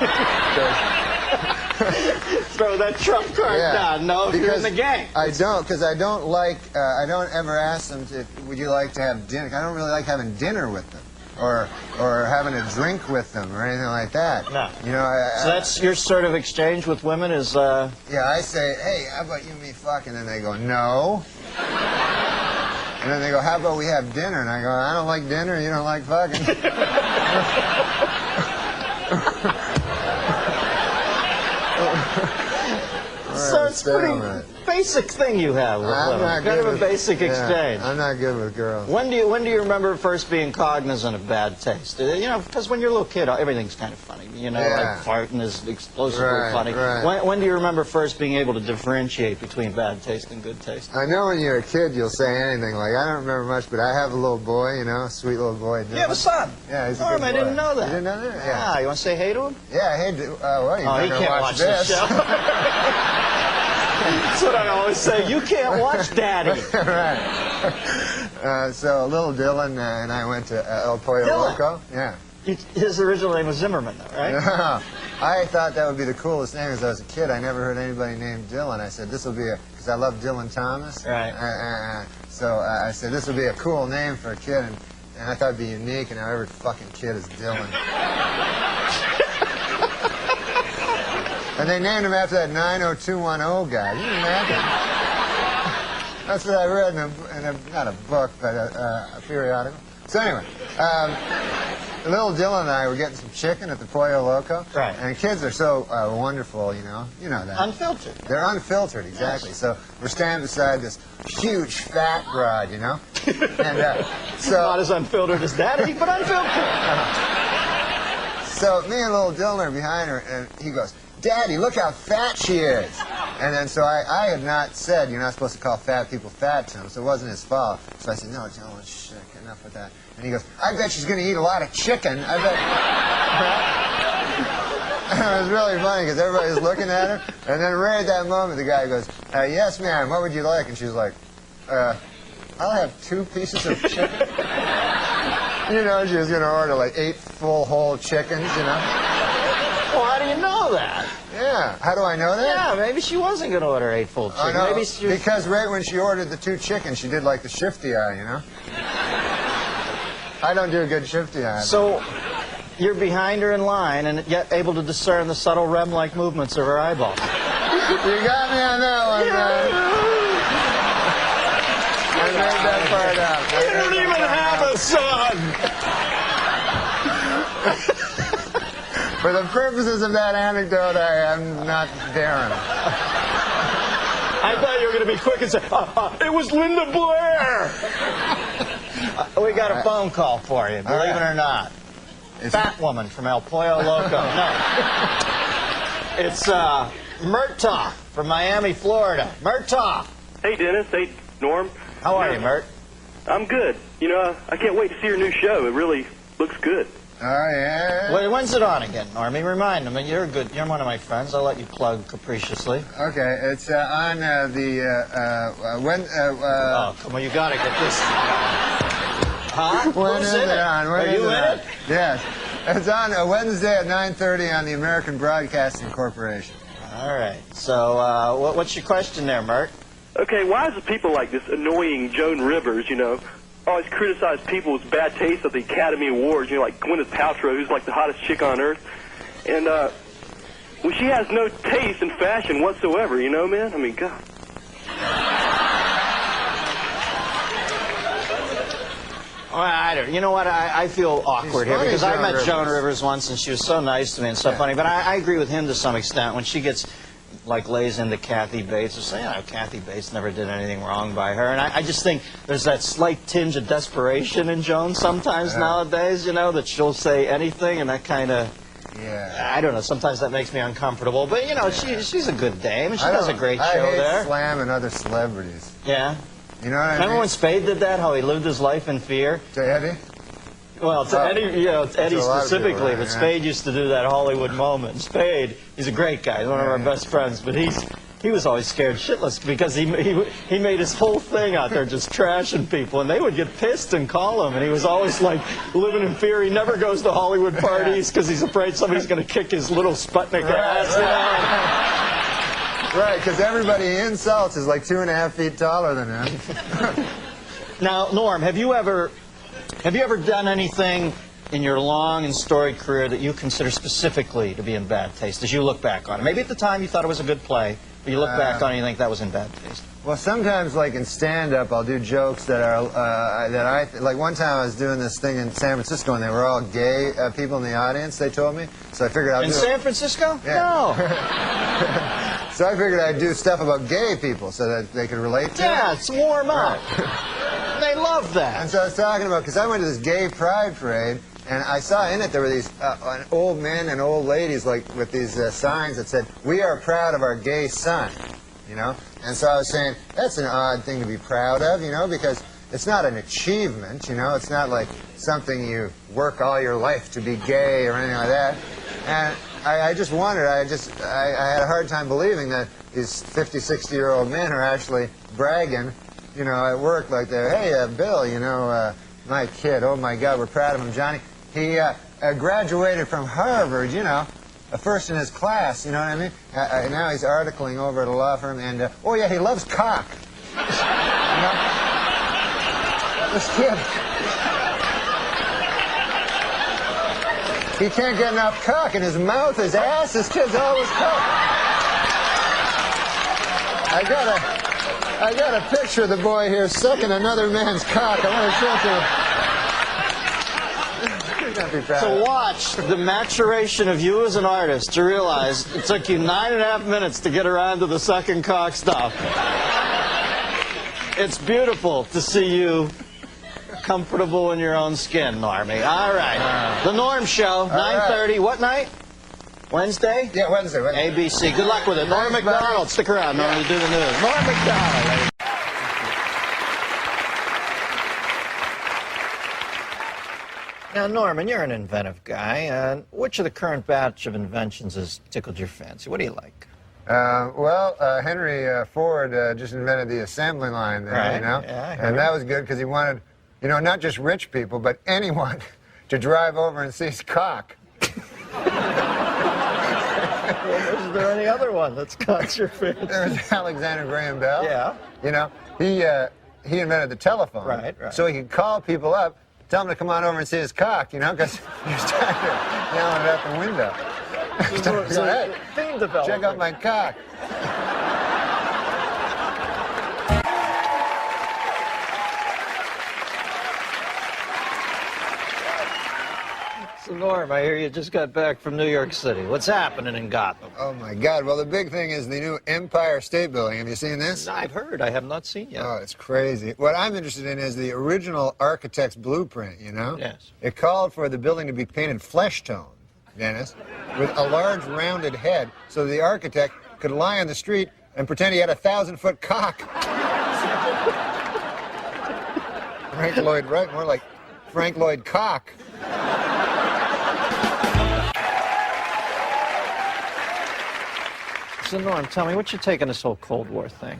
Throw that trump card down. No, if you're in the game. I don't, because I don't like. I don't ever ask them to. Would you like to have dinner? I don't really like having dinner with them, or having a drink with them, or anything like that. No. You know. So that's your sort of exchange with women is. Yeah, I say, hey, how about you and me fuck? And then they go, no. And then they go, how about we have dinner? And I go, I don't like dinner. You don't like fucking. So it's a pretty basic thing you have with women. Kind of a basic exchange. I'm not good with girls. When do you remember first being cognizant of bad taste? You know, because when you're a little kid, everything's kind of funny. You know, like farting is explosively funny. Right. When do you remember first being able to differentiate between bad taste and good taste? I know when you're a kid, you'll say anything. Like, I don't remember much, but I have a little boy, you know, a sweet little boy. You have a son? Yeah, he's a Norm, good boy. I didn't know that. You didn't know that? Yeah. Ah, you want to say hey to him? Yeah, hey, well, you better he can't watch this. show. That's what I always say. You can't watch Daddy. Right. So little Dylan and I went to El Pollo Loco. Yeah. His original name was Zimmerman, though, right? Yeah. I thought that would be the coolest name as I was a kid. I never heard anybody named Dylan. I said, this will be because I love Dylan Thomas. Right. So I said, this would be a cool name for a kid, and I thought it'd be unique, and now every fucking kid is Dylan. And they named him after that 90210 guy. Can you imagine? That's what I read in a not a book, but a periodical. So anyway, little Dylan and I were getting some chicken at the Pollo Loco. Right. And kids are so wonderful, you know. You know that. Unfiltered. They're unfiltered, exactly. Yes. So we're standing beside this huge fat broad, you know. And so not as unfiltered as Daddy, but unfiltered. So me and little Dylan are behind her, and he goes, Daddy, look how fat she is. And then so I had not said you're not supposed to call fat people fat to him, so it wasn't his fault. So I said, no, Joe, shit, enough with that. And he goes, I bet she's going to eat a lot of chicken. I bet. It was really funny because everybody was looking at her. And then right at that moment, the guy goes, yes, ma'am, what would you like? And she was like, I'll have 2 pieces of chicken. You know, she was going to order like 8 full whole chickens, you know. Well, how do you know that? Yeah. How do I know that? Yeah, maybe she wasn't going to order 8 full chickens. No, maybe she was... because right when she ordered the 2 chickens, she did like the shifty eye, you know? I don't do a good shifty eye. So you're behind her in line and yet able to discern the subtle REM-like movements of her eyeballs. You got me on that one, man. I made that part up. You don't even have a son! For the purposes of that anecdote, I am not Darren. I thought you were going to be quick and say, it was Linda Blair! We got a phone call for you, believe it or not. Fat woman from El Pollo Loco. No. It's Murtaugh from Miami, Florida. Murtaugh! Hey, Dennis. Hey, Norm. How are you, Mert? I'm good. You know, I can't wait to see your new show. It really looks good. Oh, yeah. Wait, when's it on again, Normie? Remind him. You're good. You're one of my friends. I'll let you plug capriciously. Okay, it's on when. Oh, come on, you gotta get this. Huh? When is it on? When Are is you in it? Yes. It's on Wednesday at 9:30 on the American Broadcasting Corporation. All right. So, what's your question there, Mert? Okay, why is it people like this annoying Joan Rivers, you know, always criticize people with bad taste at the Academy Awards, you know, like Gwyneth Paltrow, who's like the hottest chick on earth. And, well, she has no taste in fashion whatsoever, you know, man? I mean, God. Well, I don't. You know what? I feel awkward here because I met Joan Rivers once and she was so nice to me and so funny. But I agree with him to some extent when she gets, like, lays into Kathy Bates or saying, oh, Kathy Bates never did anything wrong by her. And I just think there's that slight tinge of desperation in Joan sometimes nowadays, you know, that she'll say anything and that kind of. Yeah. I don't know. Sometimes that makes me uncomfortable. But, you know, she's a good dame. She does a great show I hate there. slamming other celebrities. Yeah. You know what I mean? Remember when Spade did that, how he lived his life in fear? To Eddie? Well, to Eddie, you know, to Eddie specifically, people, right, but Spade used to do that Hollywood moment. Spade, he's a great guy, one of our best friends, but he was always scared shitless because he made his whole thing out there just trashing people, and they would get pissed and call him, and he was always like living in fear. He never goes to Hollywood parties because he's afraid somebody's going to kick his little Sputnik ass down. Right, because everybody he insults is like 2.5 feet taller than him. Now, Norm, have you ever done anything in your long and storied career that you consider specifically to be in bad taste as you look back on it? Maybe at the time you thought it was a good play, but you look back on it and you think that was in bad taste. Well, sometimes, like in stand-up, I'll do jokes that are like one time I was doing this thing in San Francisco, and they were all gay people in the audience. They told me, so I figured I'd in San Francisco? Yeah. No. So I figured I'd do stuff about gay people so that they could relate to it. Yeah, it's warm up. They love that. And so I was talking about, because I went to this gay pride parade, and I saw in it there were these old men and old ladies like with these signs that said, "We are proud of our gay son," you know. And so I was saying, that's an odd thing to be proud of, you know, because it's not an achievement, you know. It's not like something you work all your life to be gay or anything like that. And I just wondered, I had a hard time believing that these 50, 60-year-old men are actually bragging, you know, at work like they're, hey, Bill, you know, my kid, oh my God, we're proud of him, Johnny. He graduated from Harvard, you know, first in his class, you know what I mean? Now he's articling over at a law firm, and, oh yeah, he loves cock. You know? This kid, he can't get enough cock in his mouth, his ass, his kid's always cock. I got a picture of the boy here sucking another man's cock. I want to show it to you. To watch the maturation of you as an artist, to realize it took you 9.5 minutes to get around to the sucking cock stuff. It's beautiful to see you comfortable in your own skin, Normie. All right. The Norm Show, 9:30. What night? Wednesday? Yeah, Wednesday. ABC. Good luck with it. Norm MacDonald, stick around. Norm to do the news. Norm MacDonald, ladies. Now, Norman, you're an inventive guy. Which of the current batch of inventions has tickled your fancy? What do you like? Henry Ford just invented the assembly line there, Right. you know? Yeah, and that was good because he wanted, you know, not just rich people, but anyone to drive over and see his cock. Is there any other one that's caught your fancy? There was Alexander Graham Bell. Yeah. You know, he invented the telephone. Right. So he could call people up, tell them to come on over and see his cock, you know, because he was tired of yelling it out the window. So, Hey, theme development. check out my cock. So, Norm, I hear you just got back from New York City. What's happening in Gotham? Oh, my God. Well, the big thing is the new Empire State Building. Have you seen this? I've heard. I have not seen yet. Oh, it's crazy. What I'm interested in is the original architect's blueprint, you know? Yes. It called for the building to be painted flesh tone, Dennis, with a large rounded head so the architect could lie on the street and pretend he had a 1,000-foot cock. Frank Lloyd Wright, more like Frank Lloyd Cock. So, Norm, tell me, what's your take on this whole Cold War thing?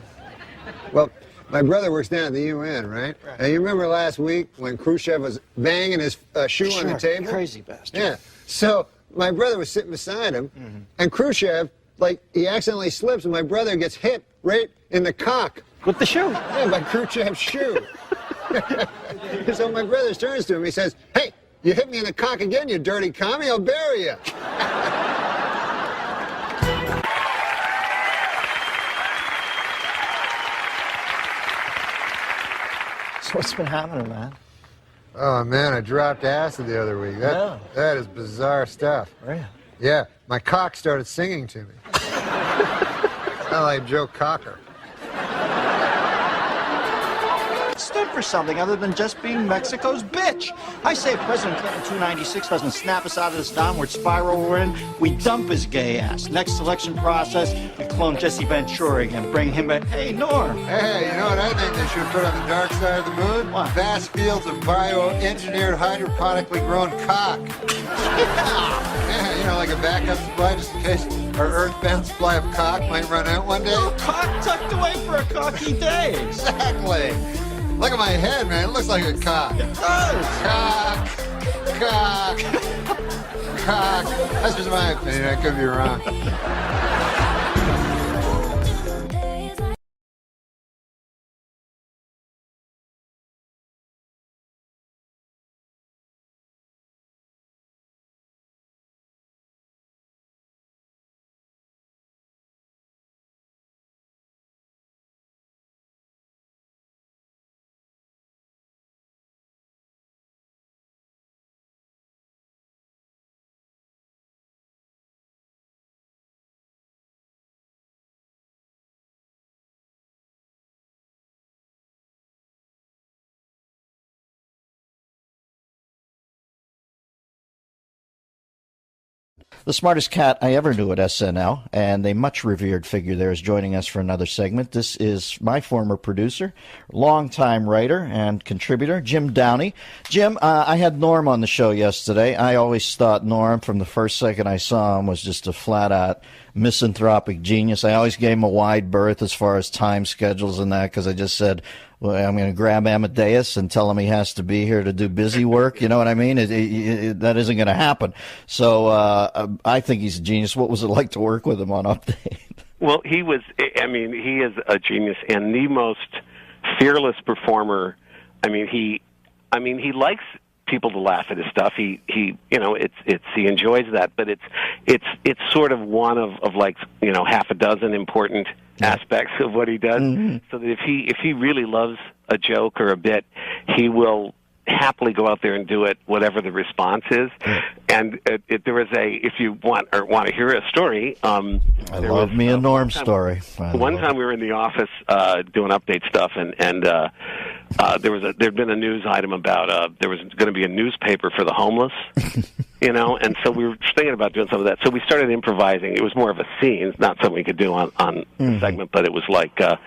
Well, my brother works down at the UN, right? And you remember last week when Khrushchev was banging his shoe on the table? Crazy bastard. Yeah. So my brother was sitting beside him, and Khrushchev, like, he accidentally slips, and my brother gets hit right in the cock. With the shoe? Yeah, by Khrushchev's shoe. So my brother turns to him, he says, "Hey, you hit me in the cock again, you dirty commie, I'll bury you." So what's been happening, man? Oh, man, I dropped acid the other week. That is bizarre stuff. Really? Yeah, my cock started singing to me. Kind of like Joe Cocker. Stood for something other than just being Mexico's bitch. I say if President Clinton 296 doesn't snap us out of this downward spiral we're in, we dump his gay ass. Next election process, we clone Jesse Ventura again, bring him back. Hey, Norm. Hey, you know what I think they should put on the dark side of the moon? What? Vast fields of bioengineered hydroponically grown cock. Yeah, you know, like a backup supply just in case our earthbound supply of cock might run out one day. No cock tucked away for a cocky day. Exactly. Look at my head, man. It looks like a cock. It does. Cock. Cock. Cock. That's just my opinion. I could be wrong. The smartest cat I ever knew at SNL, and a much revered figure there is joining us for another segment. This is my former producer, longtime writer and contributor, Jim Downey. Jim, I had Norm on the show yesterday. I always thought Norm, from the first second I saw him, was just a flat-out misanthropic genius. I always gave him a wide berth as far as time schedules and that, because I just said, well, I'm going to grab Amadeus and tell him he has to be here to do busy work. You know what I mean? That isn't going to happen. So I think he's a genius. What was it like to work with him on Update? Well, he is a genius and the most fearless performer. He likes people to laugh at his stuff. He enjoys that, but it's sort of one of like, half a dozen important aspects of what he does. Mm-hmm. So that if he really loves a joke or a bit, he will happily go out there and do it, whatever the response is. And there was if you want to hear a story, I love me a Norm story. One time we were in the office doing Update stuff, and there'd been a news item about there was going to be a newspaper for the homeless. you know, and so we were thinking about doing some of that. So we started improvising. It was more of a scene, it's not something we could do on the segment, but it was like a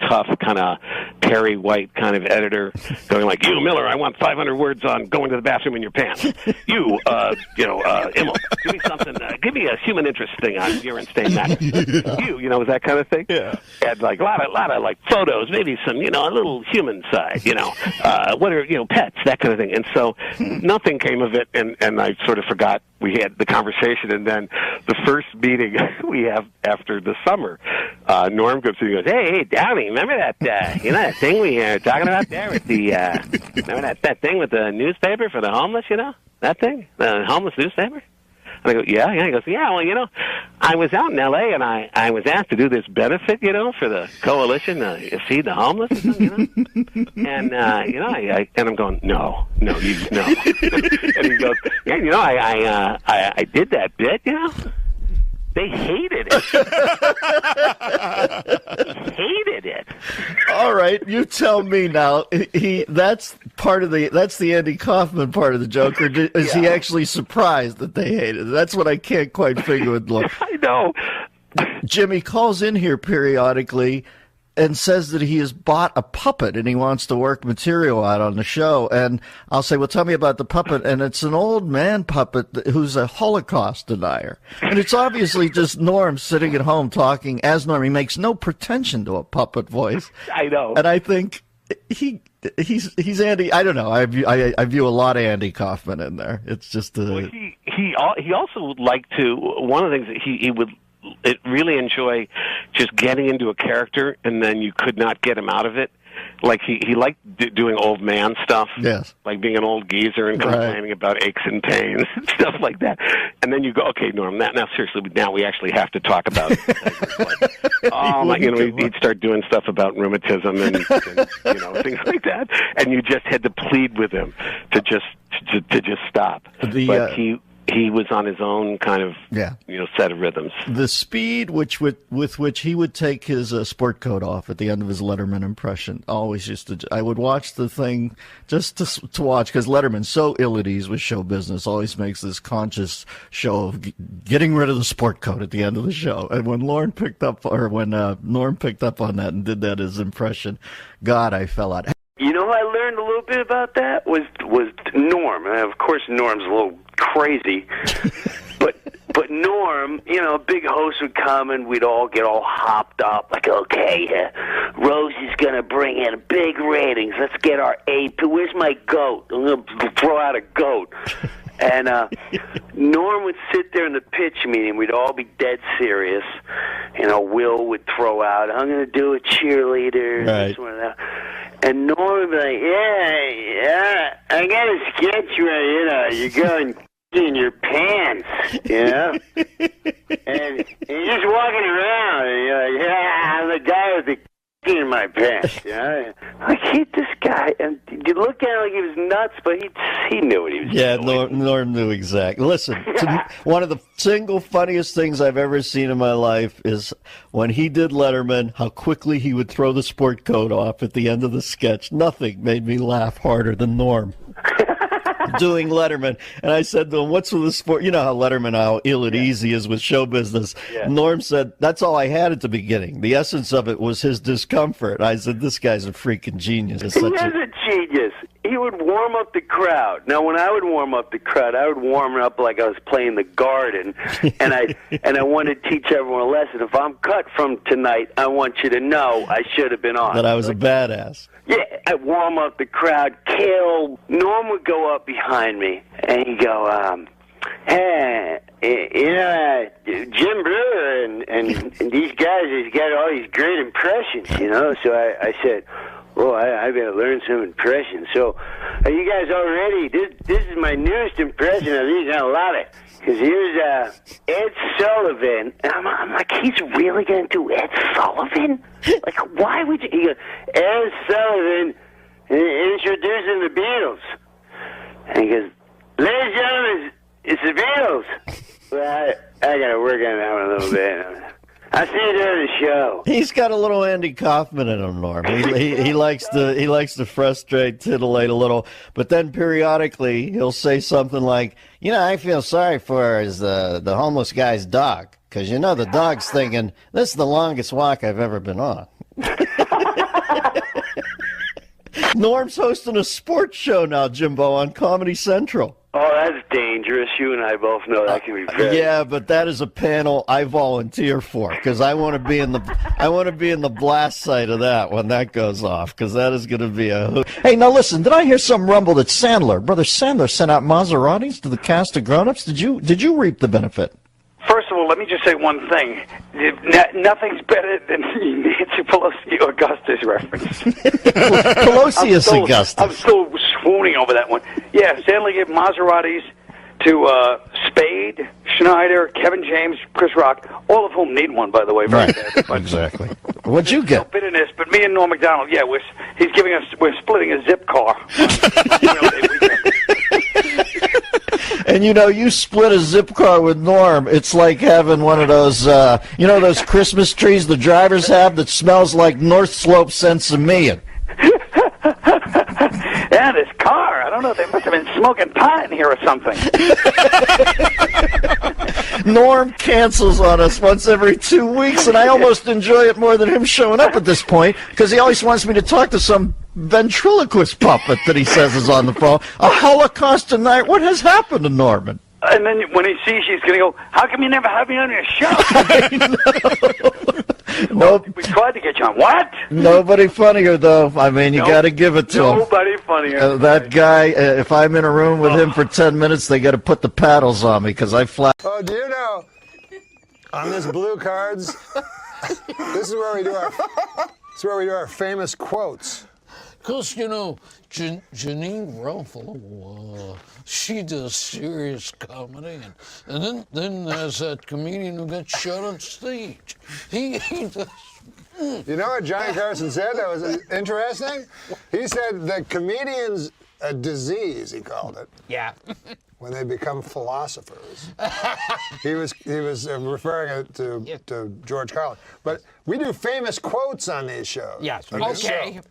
tough kind of Perry White kind of editor going like, "You, Miller, I want 500 words on going to the bathroom in your pants. You, Immel, give me something. Give me a human interest thing on urine stain matter. You know, that kind of thing. Yeah, and like a lot of like photos, maybe some, you know, a little human side, you know, what are, you know, pets, that kind of thing. And so nothing came of it, and I sort of forgot we had the conversation. And then the first meeting we have after the summer, Norm comes in and goes, "Hey, Downey, remember that you know, that thing we were talking about there with the remember that thing with the newspaper for the homeless, you know, that thing, the homeless newspaper?" And I go, yeah. He goes, yeah, well, you know, I was out in L.A. and I was asked to do this benefit, you know, for the coalition to feed the homeless, you know. And, you know, and I'm going, no. And he goes, yeah, you know, I did that bit, you know. They hated it. Hated it. All right, you tell me now. That's the Andy Kaufman part of the joke, or is he actually surprised that they hated it? That's what I can't quite figure with Lord. I know. Jimmy calls in here periodically and says that he has bought a puppet and he wants to work material out on the show. And I'll say, well, tell me about the puppet. And it's an old man puppet who's a Holocaust denier. And it's obviously just Norm sitting at home talking as Norm. He makes no pretension to a puppet voice. I know. And I think he's Andy. I don't know. I view a lot of Andy Kaufman in there. It's just he also would like to, one of the things that he would really enjoy just getting into a character, and then you could not get him out of it. Like he liked doing old man stuff, yes, like being an old geezer and complaining about aches and pains and stuff like that. And then you go, okay, Norm, now seriously, now we actually have to talk about it. You know, he'd start doing stuff about rheumatism and you know, things like that, and you just had to plead with him to just stop. But he was on his own kind of, you know, set of rhythms. The speed with which he would take his sport coat off at the end of his Letterman impression always I would watch the thing just to watch, because Letterman's so ill at ease with show business, always makes this conscious show of getting rid of the sport coat at the end of the show. And when Norm picked up on that and did that as impression, God, I fell out. You know, I learned a little bit about that was Norm. And of course, Norm's a little crazy, but Norm, you know, a big host would come and we'd all get all hopped up, like, okay, Rosie's gonna bring in big ratings. Let's get our AP. Where's my goat? I'm gonna throw out a goat. And Norm would sit there in the pitch meeting. We'd all be dead serious. You know, Will would throw out, I'm going to do a cheerleader. Right. This one and that. And Norm would be like, yeah, I got a sketch ready. You know, you're going in your pants, you know? and you're just walking around, and you're like, yeah, I'm the guy with the in my pants, you know? I hate this guy. And you look at him like he was nuts, but he knew what he was doing. Norm knew exactly. Listen, one of the single funniest things I've ever seen in my life is when he did Letterman, how quickly he would throw the sport coat off at the end of the sketch. Nothing made me laugh harder than Norm doing Letterman. And I said to him, what's with the sport? You know how Letterman, how ill at ease he is with show business. Yeah. Norm said, that's all I had at the beginning. The essence of it was his discomfort. I said, this guy's a freaking genius. He is a genius. He would warm up the crowd. Now, when I would warm up the crowd, I would warm it up like I was playing the garden, and I wanted to teach everyone a lesson. If I'm cut from tonight, I want you to know I should have been on. That I was a badass. Yeah, I'd warm up the crowd. Norm would go up behind me, and he'd go, hey, you know, Jim Brewer and these guys, he's got all these great impressions, you know. So I said, well, I better learn some impressions. So, are you guys all ready? This is my newest impression of these. Got a lot of. Because here's Ed Sullivan. And I'm like, he's really going to do Ed Sullivan? Like, why would you? He goes, Ed Sullivan introducing the Beatles. And he goes, ladies and gentlemen, it's the Beatles. Well, I got to work on that one a little bit. I see you there at the show. He's got a little Andy Kaufman in him, Norm. He likes to frustrate, titillate a little, but then periodically he'll say something like, "You know, I feel sorry for the homeless guy's dog, because you know the dog's thinking this is the longest walk I've ever been on." Norm's hosting a sports show now, Jimbo, on Comedy Central. Oh, that's dangerous. You and I both know that can be very. Yeah, but that is a panel I volunteer for because I want to be in the blast side of that when that goes off because that is going to be a. Hey, now listen, did I hear some rumble that Brother Sandler, sent out Maseratis to the cast of Grown Ups? Did you reap the benefit? First of all, let me just say one thing. Nothing's better than Nancy Pelosi Augustus reference. Pelosius Augustus. I'm still swooning over that one. Yeah, Sandler gave Maseratis to Spade, Schneider, Kevin James, Chris Rock, all of whom need one, by the way. Very bad. But Exactly. What'd you get? no bitterness, but me and Norm MacDonald, yeah, we're splitting a zip car. And you know, you split a zip car with Norm. It's like having one of those, those Christmas trees the drivers have that smells like North Slope Sensimilla. Yeah, this car, I don't know, they must have been smoking pot in here or something. Norm cancels on us once every 2 weeks, and I almost enjoy it more than him showing up at this point, because he always wants me to talk to some ventriloquist puppet that he says is on the phone. A Holocaust tonight. What has happened to Norman? And then when he sees you, he's going to go, how come you never have me on your show? Nope. We tried to get you on. What? Nobody funnier, though. I mean, you got to give it to him. Nobody funnier. That guy, if I'm in a room with him for 10 minutes, they got to put the paddles on me because I flat. Oh, do you know, on this blue cards, this is where we do our famous quotes. Because, Janine Ruffalo, she does serious comedy. And then there's that comedian who got shot on stage. He does. You know what Johnny Carson said that was interesting? He said that comedians a disease, he called it. Yeah. When they become philosophers. He was referring to George Carlin. But we do famous quotes on these shows. Yes. On this Okay. show.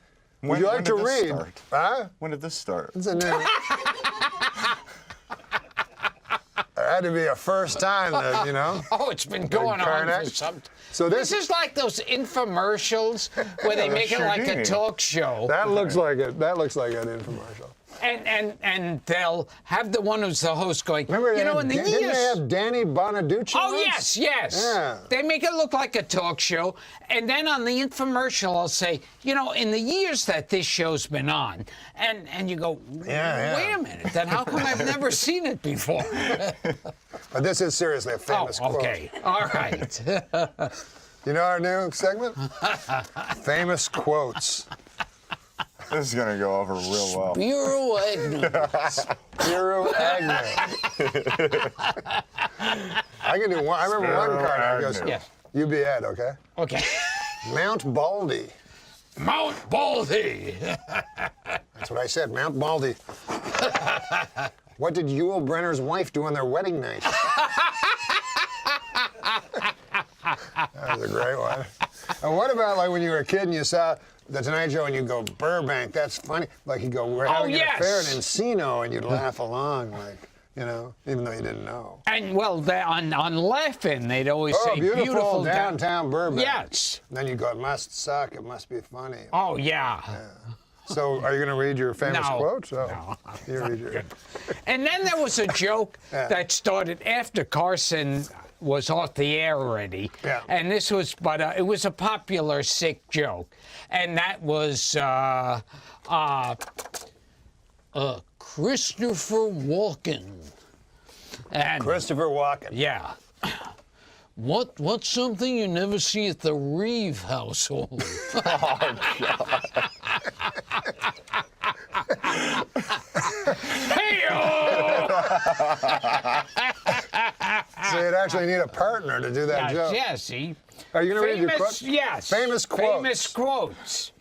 Would you like to read? Huh? When did this start? It's a new. There had to be a first time that, Oh, it's been going on for some. So this is like those infomercials where they make it like a talk show. That looks like it. That looks like an infomercial. And they'll have the one who's the host going, Remember, in the years... Didn't they have Danny Bonaducci Oh, once? yes. Yeah. They make it look like a talk show. And then on the infomercial, I'll say, in the years that this show's been on, and you go, wait a minute, then how come I've never seen it before? But this is seriously a famous quote. Okay. All right. You know our new segment? Famous quotes. This is going to go over real well. Spiro Agnew. Spiro Agnew. I can do one. I remember one card. I goes, Yes. You be Ed, okay? Okay. Mount Baldy. Mount Baldy. That's what I said, Mount Baldy. What did Yul Brynner's wife do on their wedding night? That was a great one. And what about like when you were a kid and you saw The Tonight Show and you go, Burbank, that's funny. Like you go, we're having an affair in Encino, and you'd laugh along, like, even though you didn't know. And well, on Laughing, they'd always say beautiful downtown Burbank. Yes. And then you go, it must suck, it must be funny. Oh, yeah. So are you going to read your famous quotes? No. You read your... And then there was a joke that started after Carson was off the air already. Yeah. And this was, it was a popular sick joke. And that was Christopher Walken. And Christopher Walken. Yeah. What's something you never see at the Reeve household? Oh, God. So you'd actually need a partner to do that joke. Yes, see. Are you going to read your quote? Yes. Famous quotes. Famous quotes.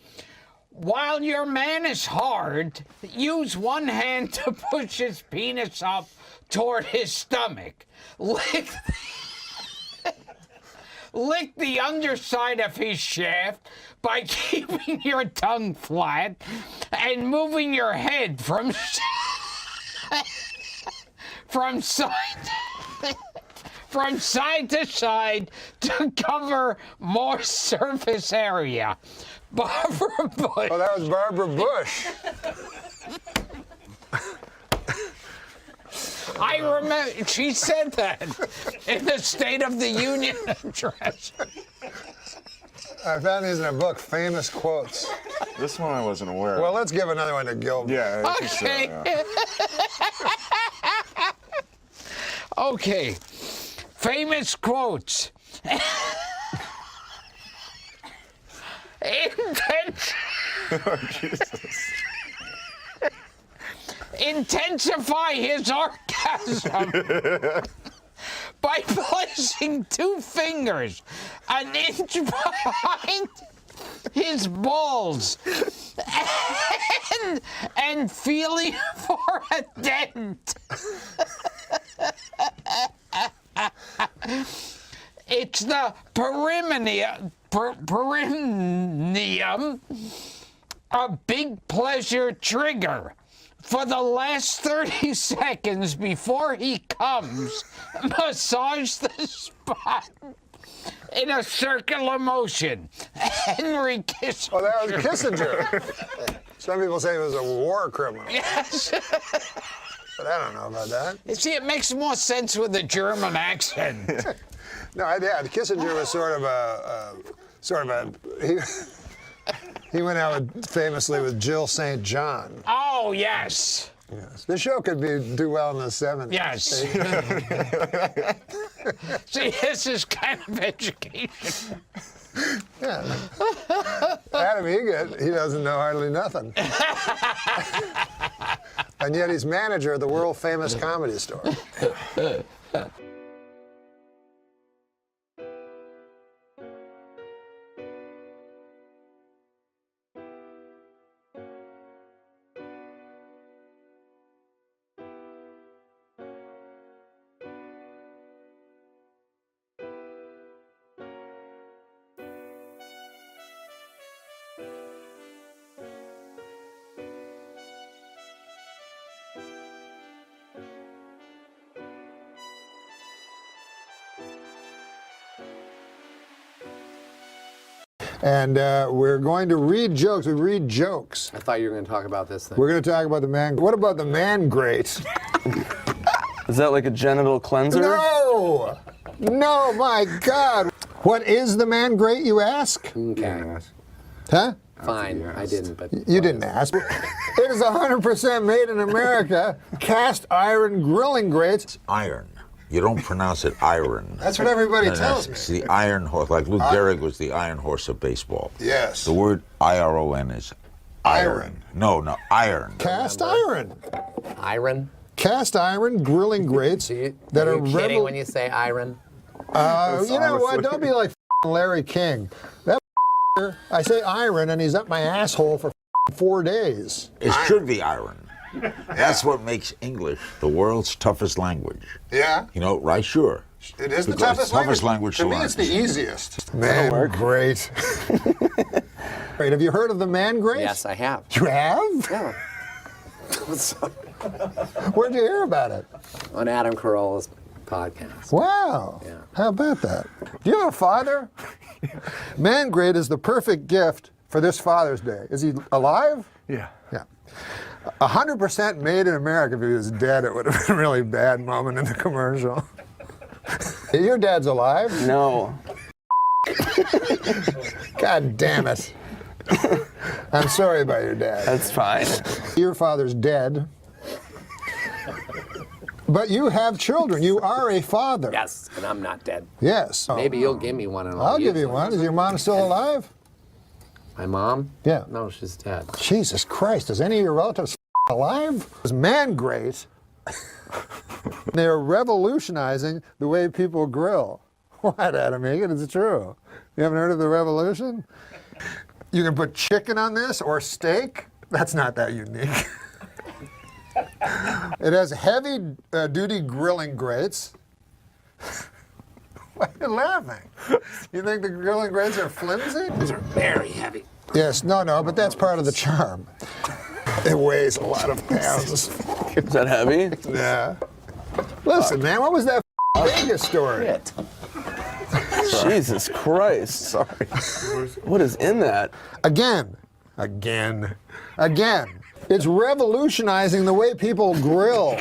While your man is hard, use one hand to push his penis up toward his stomach. lick the underside of his shaft by keeping your tongue flat and moving your head from side to side to cover more surface area. Barbara Bush. Oh, that was Barbara Bush. I remember she said that in the State of the Union address. I found these in a book, Famous Quotes. This one I wasn't aware of. Well, let's give another one to Gilbert. Yeah. I think so, Okay. yeah. Okay. Famous quotes. Oh, Jesus. Intensify his orgasm by placing 2 fingers an inch behind his balls and feeling for a dent. It's the perineum, a big pleasure trigger. For the last 30 seconds before he comes, massage the spot in a circular motion. Henry Kissinger. Oh, that was Kissinger. Some people say he was a war criminal. Yes. But I don't know about that. You see, it makes more sense with a German accent. No, yeah, Kissinger was he went out famously with Jill St. John. Oh, yes. Yes. The show could do well in the 70s. Yes. See, this is kind of education. Yeah. Adam Egget, he doesn't know hardly nothing. And yet he's manager of the world famous Comedy Store. And we're going to read jokes. We read jokes. I thought you were going to talk about this thing. We're going to talk about the man. What about the man grate? Is that like a genital cleanser? No! No, my God. What is the man grate, you ask? Okay. Huh? Fine, I didn't, but... You didn't ask. It is 100% made in America. Cast iron grilling grates. Iron. You don't pronounce it iron. That's what everybody tells me. It's the iron horse. Like Lou Gehrig was the iron horse of baseball. Yes. The word I-R-O-N is iron. No, iron. Cast iron. Iron? Cast iron grilling grates that are kidding when you say iron? You know what? Don't be like Larry King. That I say iron and he's up my asshole for 4 days. It should be iron. That's what makes English the world's toughest language. Yeah. You know, right? Sure. It is the Because toughest language. To me, learn. it's the easiest. Man great. Great. Have you heard of the man grate? Yes, I have. You have? Yeah. Where'd you hear about it? On Adam Carolla's podcast. Wow. Yeah. How about that? Do you have a father? Man grate is the perfect gift for this Father's Day. Is he alive? Yeah. Yeah. 100% made in America. If he was dead, it would have been a really bad moment in the commercial. Your dad's alive? No. God damn it. I'm sorry about your dad. That's fine. Your father's dead. But you have children. You are a father. Yes, and I'm not dead. Yes. Maybe you'll give me one and I'll give you one. Is your mom still alive? My mom? Yeah. No, she's dead. Jesus Christ, is any of your relatives alive? It was man great. They're revolutionizing the way people grill. What, Adam Egan? It's true. You haven't heard of the revolution? You can put chicken on this or steak. That's not that unique. It has heavy duty grilling grates. Why are you laughing? You think the grilling grates are flimsy? These are very heavy. Yes, no, but that's part of the charm. It weighs a lot of pounds. Is that heavy? Yeah. Listen, man, what was that Vegas story? Shit. Jesus Christ. Sorry. What is in that? Again. It's revolutionizing the way people grill.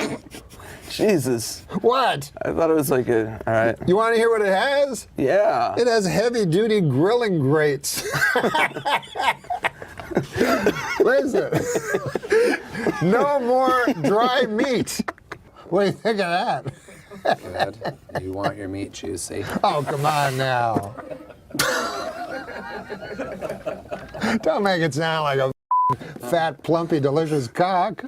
Jesus. What? I thought it was like a, all right. You want to hear what it has? Yeah. It has heavy-duty grilling grates. Listen. No more dry meat. What do you think of that? Good. You want your meat juicy. Oh, come on now. Don't make it sound like a fat, plumpy, delicious cock.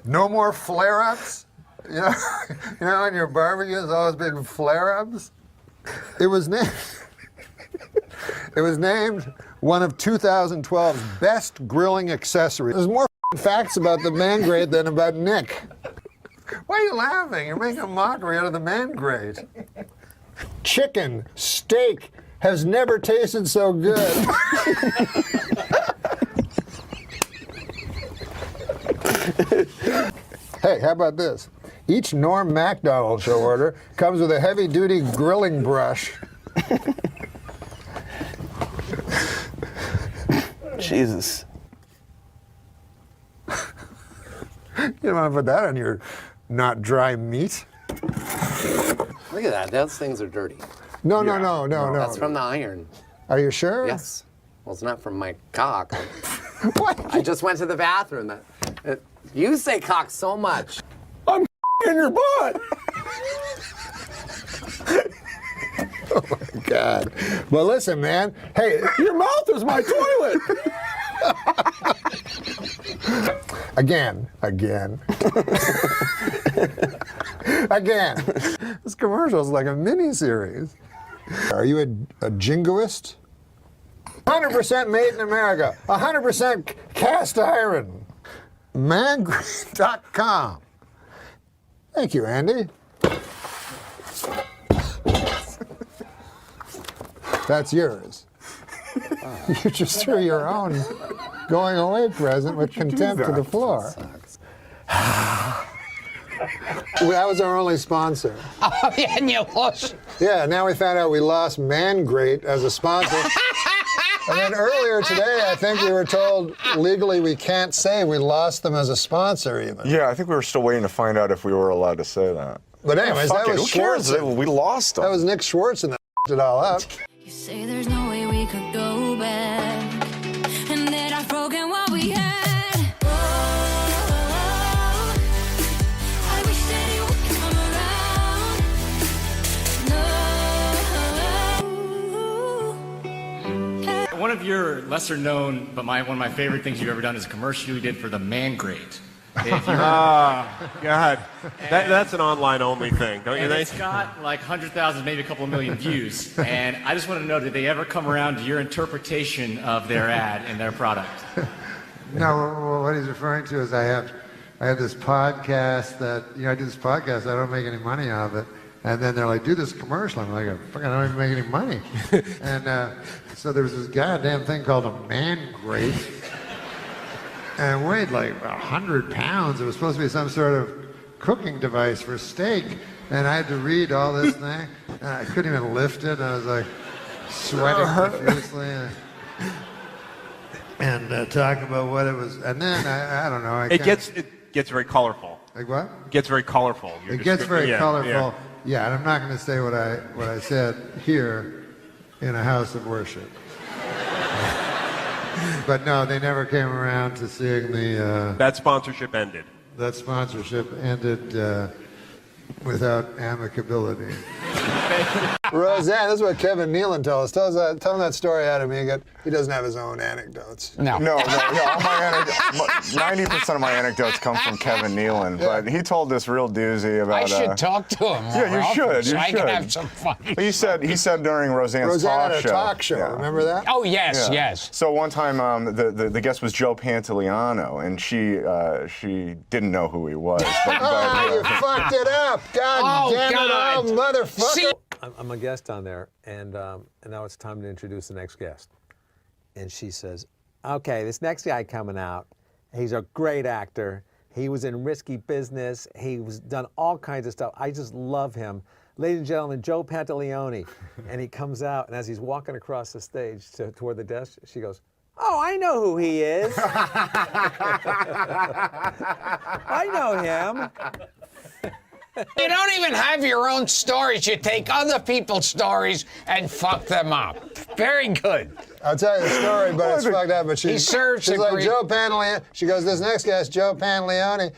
No more flare-ups. You know, in your barbecues, always big flare-ups. It was named one of 2012's best grilling accessories. There's more facts about the man grate than about Nick. Why are you laughing? You're making a mockery out of the man grate. Chicken, steak has never tasted so good. Hey, how about this? Each NORM MACDONALD show order comes with a heavy-duty grilling brush. Jesus. You don't want to put that on your not dry meat. Look at that. Those things are dirty. No. That's from the iron. Are you sure? Yes. Well, it's not from my cock. What? I just went to the bathroom. You say cock so much. I'm in your butt. Oh my God. Well, listen, man. Hey, your mouth is my toilet. Again. This commercial is like a mini-series. Are you a jingoist? 100% made in America. 100% cast iron. Mangrate.com. Thank you, Andy. That's yours. You just threw your own going away present with contempt to the floor. That was our only sponsor. Oh, yeah, and you lost. Yeah, now we found out we lost Mangrate as a sponsor. And then earlier today, I think we were told legally we can't say we lost them as a sponsor even. Yeah, I think we were still waiting to find out if we were allowed to say that. But anyways, that was who cares? Schwartzen. We lost them. That was Nick Schwartzen that it all up. You say there's no way we could go back, and that I've broken what we had. I wish that you would come around. One of your lesser known, but one of my favorite things you've ever done is a commercial you did for the Man Grate. God. That's an online only thing, don't you think? It's got like 100,000, maybe a couple million views. And I just want to know, did they ever come around to your interpretation of their ad and their product? No, what he's referring to is I have this podcast that, I do this podcast, I don't make any money off it. And then they're like, do this commercial. I'm like, fucking, I don't even make any money. And so there was this goddamn thing called a Man Grate. And it weighed like 100 pounds. It was supposed to be some sort of cooking device for steak. And I had to read all this thing. And I couldn't even lift it. And I was like sweating profusely. And talking about what it was. And then, I don't know. It gets very colorful. Like what? It gets very colorful. It gets very colorful. Yeah, and I'm not going to say what I said here in a house of worship. But no, they never came around to seeing the... that sponsorship ended. That sponsorship ended without amicability. Roseanne, this is what Kevin Nealon told us. Tell him that story out of me. He doesn't have his own anecdotes. No. No, all my anecdotes. 90% of my anecdotes come from Kevin Nealon, but he told this real doozy about. I should talk to him. Yeah, you should. So I can have some fun. He said during Roseanne's Roseanne talk had a show. talk show. Yeah. Remember that? Oh yes, yes. So one time, the guest was Joe Pantoliano, and she didn't know who he was. Oh, you fucked it up! God damn it, oh, motherfucker! See? I'm a guest on there, and now it's time to introduce the next guest. And she says, "Okay, this next guy coming out, he's a great actor. He was in Risky Business. He was done all kinds of stuff. I just love him. Ladies and gentlemen, Joe Pantoliano." And he comes out, and as he's walking across the stage toward the desk, she goes, "Oh, I know who he is. I know him." You don't even have your own stories. You take other people's stories and fuck them up. Very good. I'll tell you the story, but it's fucked up. But she's like Joe Pantoliano. She goes, "This next guy's Joe Pantoliano.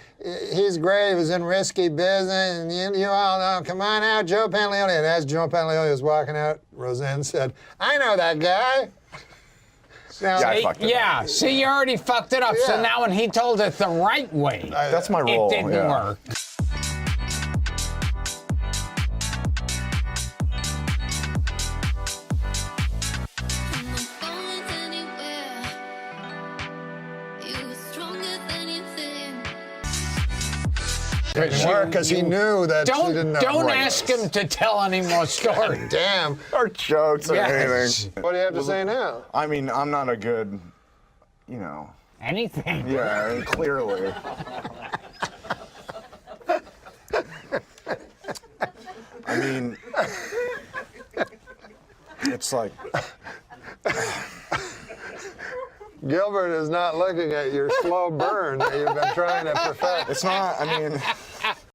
He's great. He was in Risky Business, and you all know. Come on out, Joe Pantoliano." And as Joe Pantoliano was walking out, Roseanne said, "I know that guy." Now, Yeah, see, you already fucked it up. Yeah. So now when he told it the right way, that's my role. It didn't work. Didn't work because he knew that she didn't know. Don't ask him to tell any more stories. Damn. Or jokes or anything. What do you have to say now? I mean, I'm not a good, Anything. Yeah, clearly. I mean, it's like. Gilbert is not looking at your slow burn that you've been trying to perfect. It's not, I mean.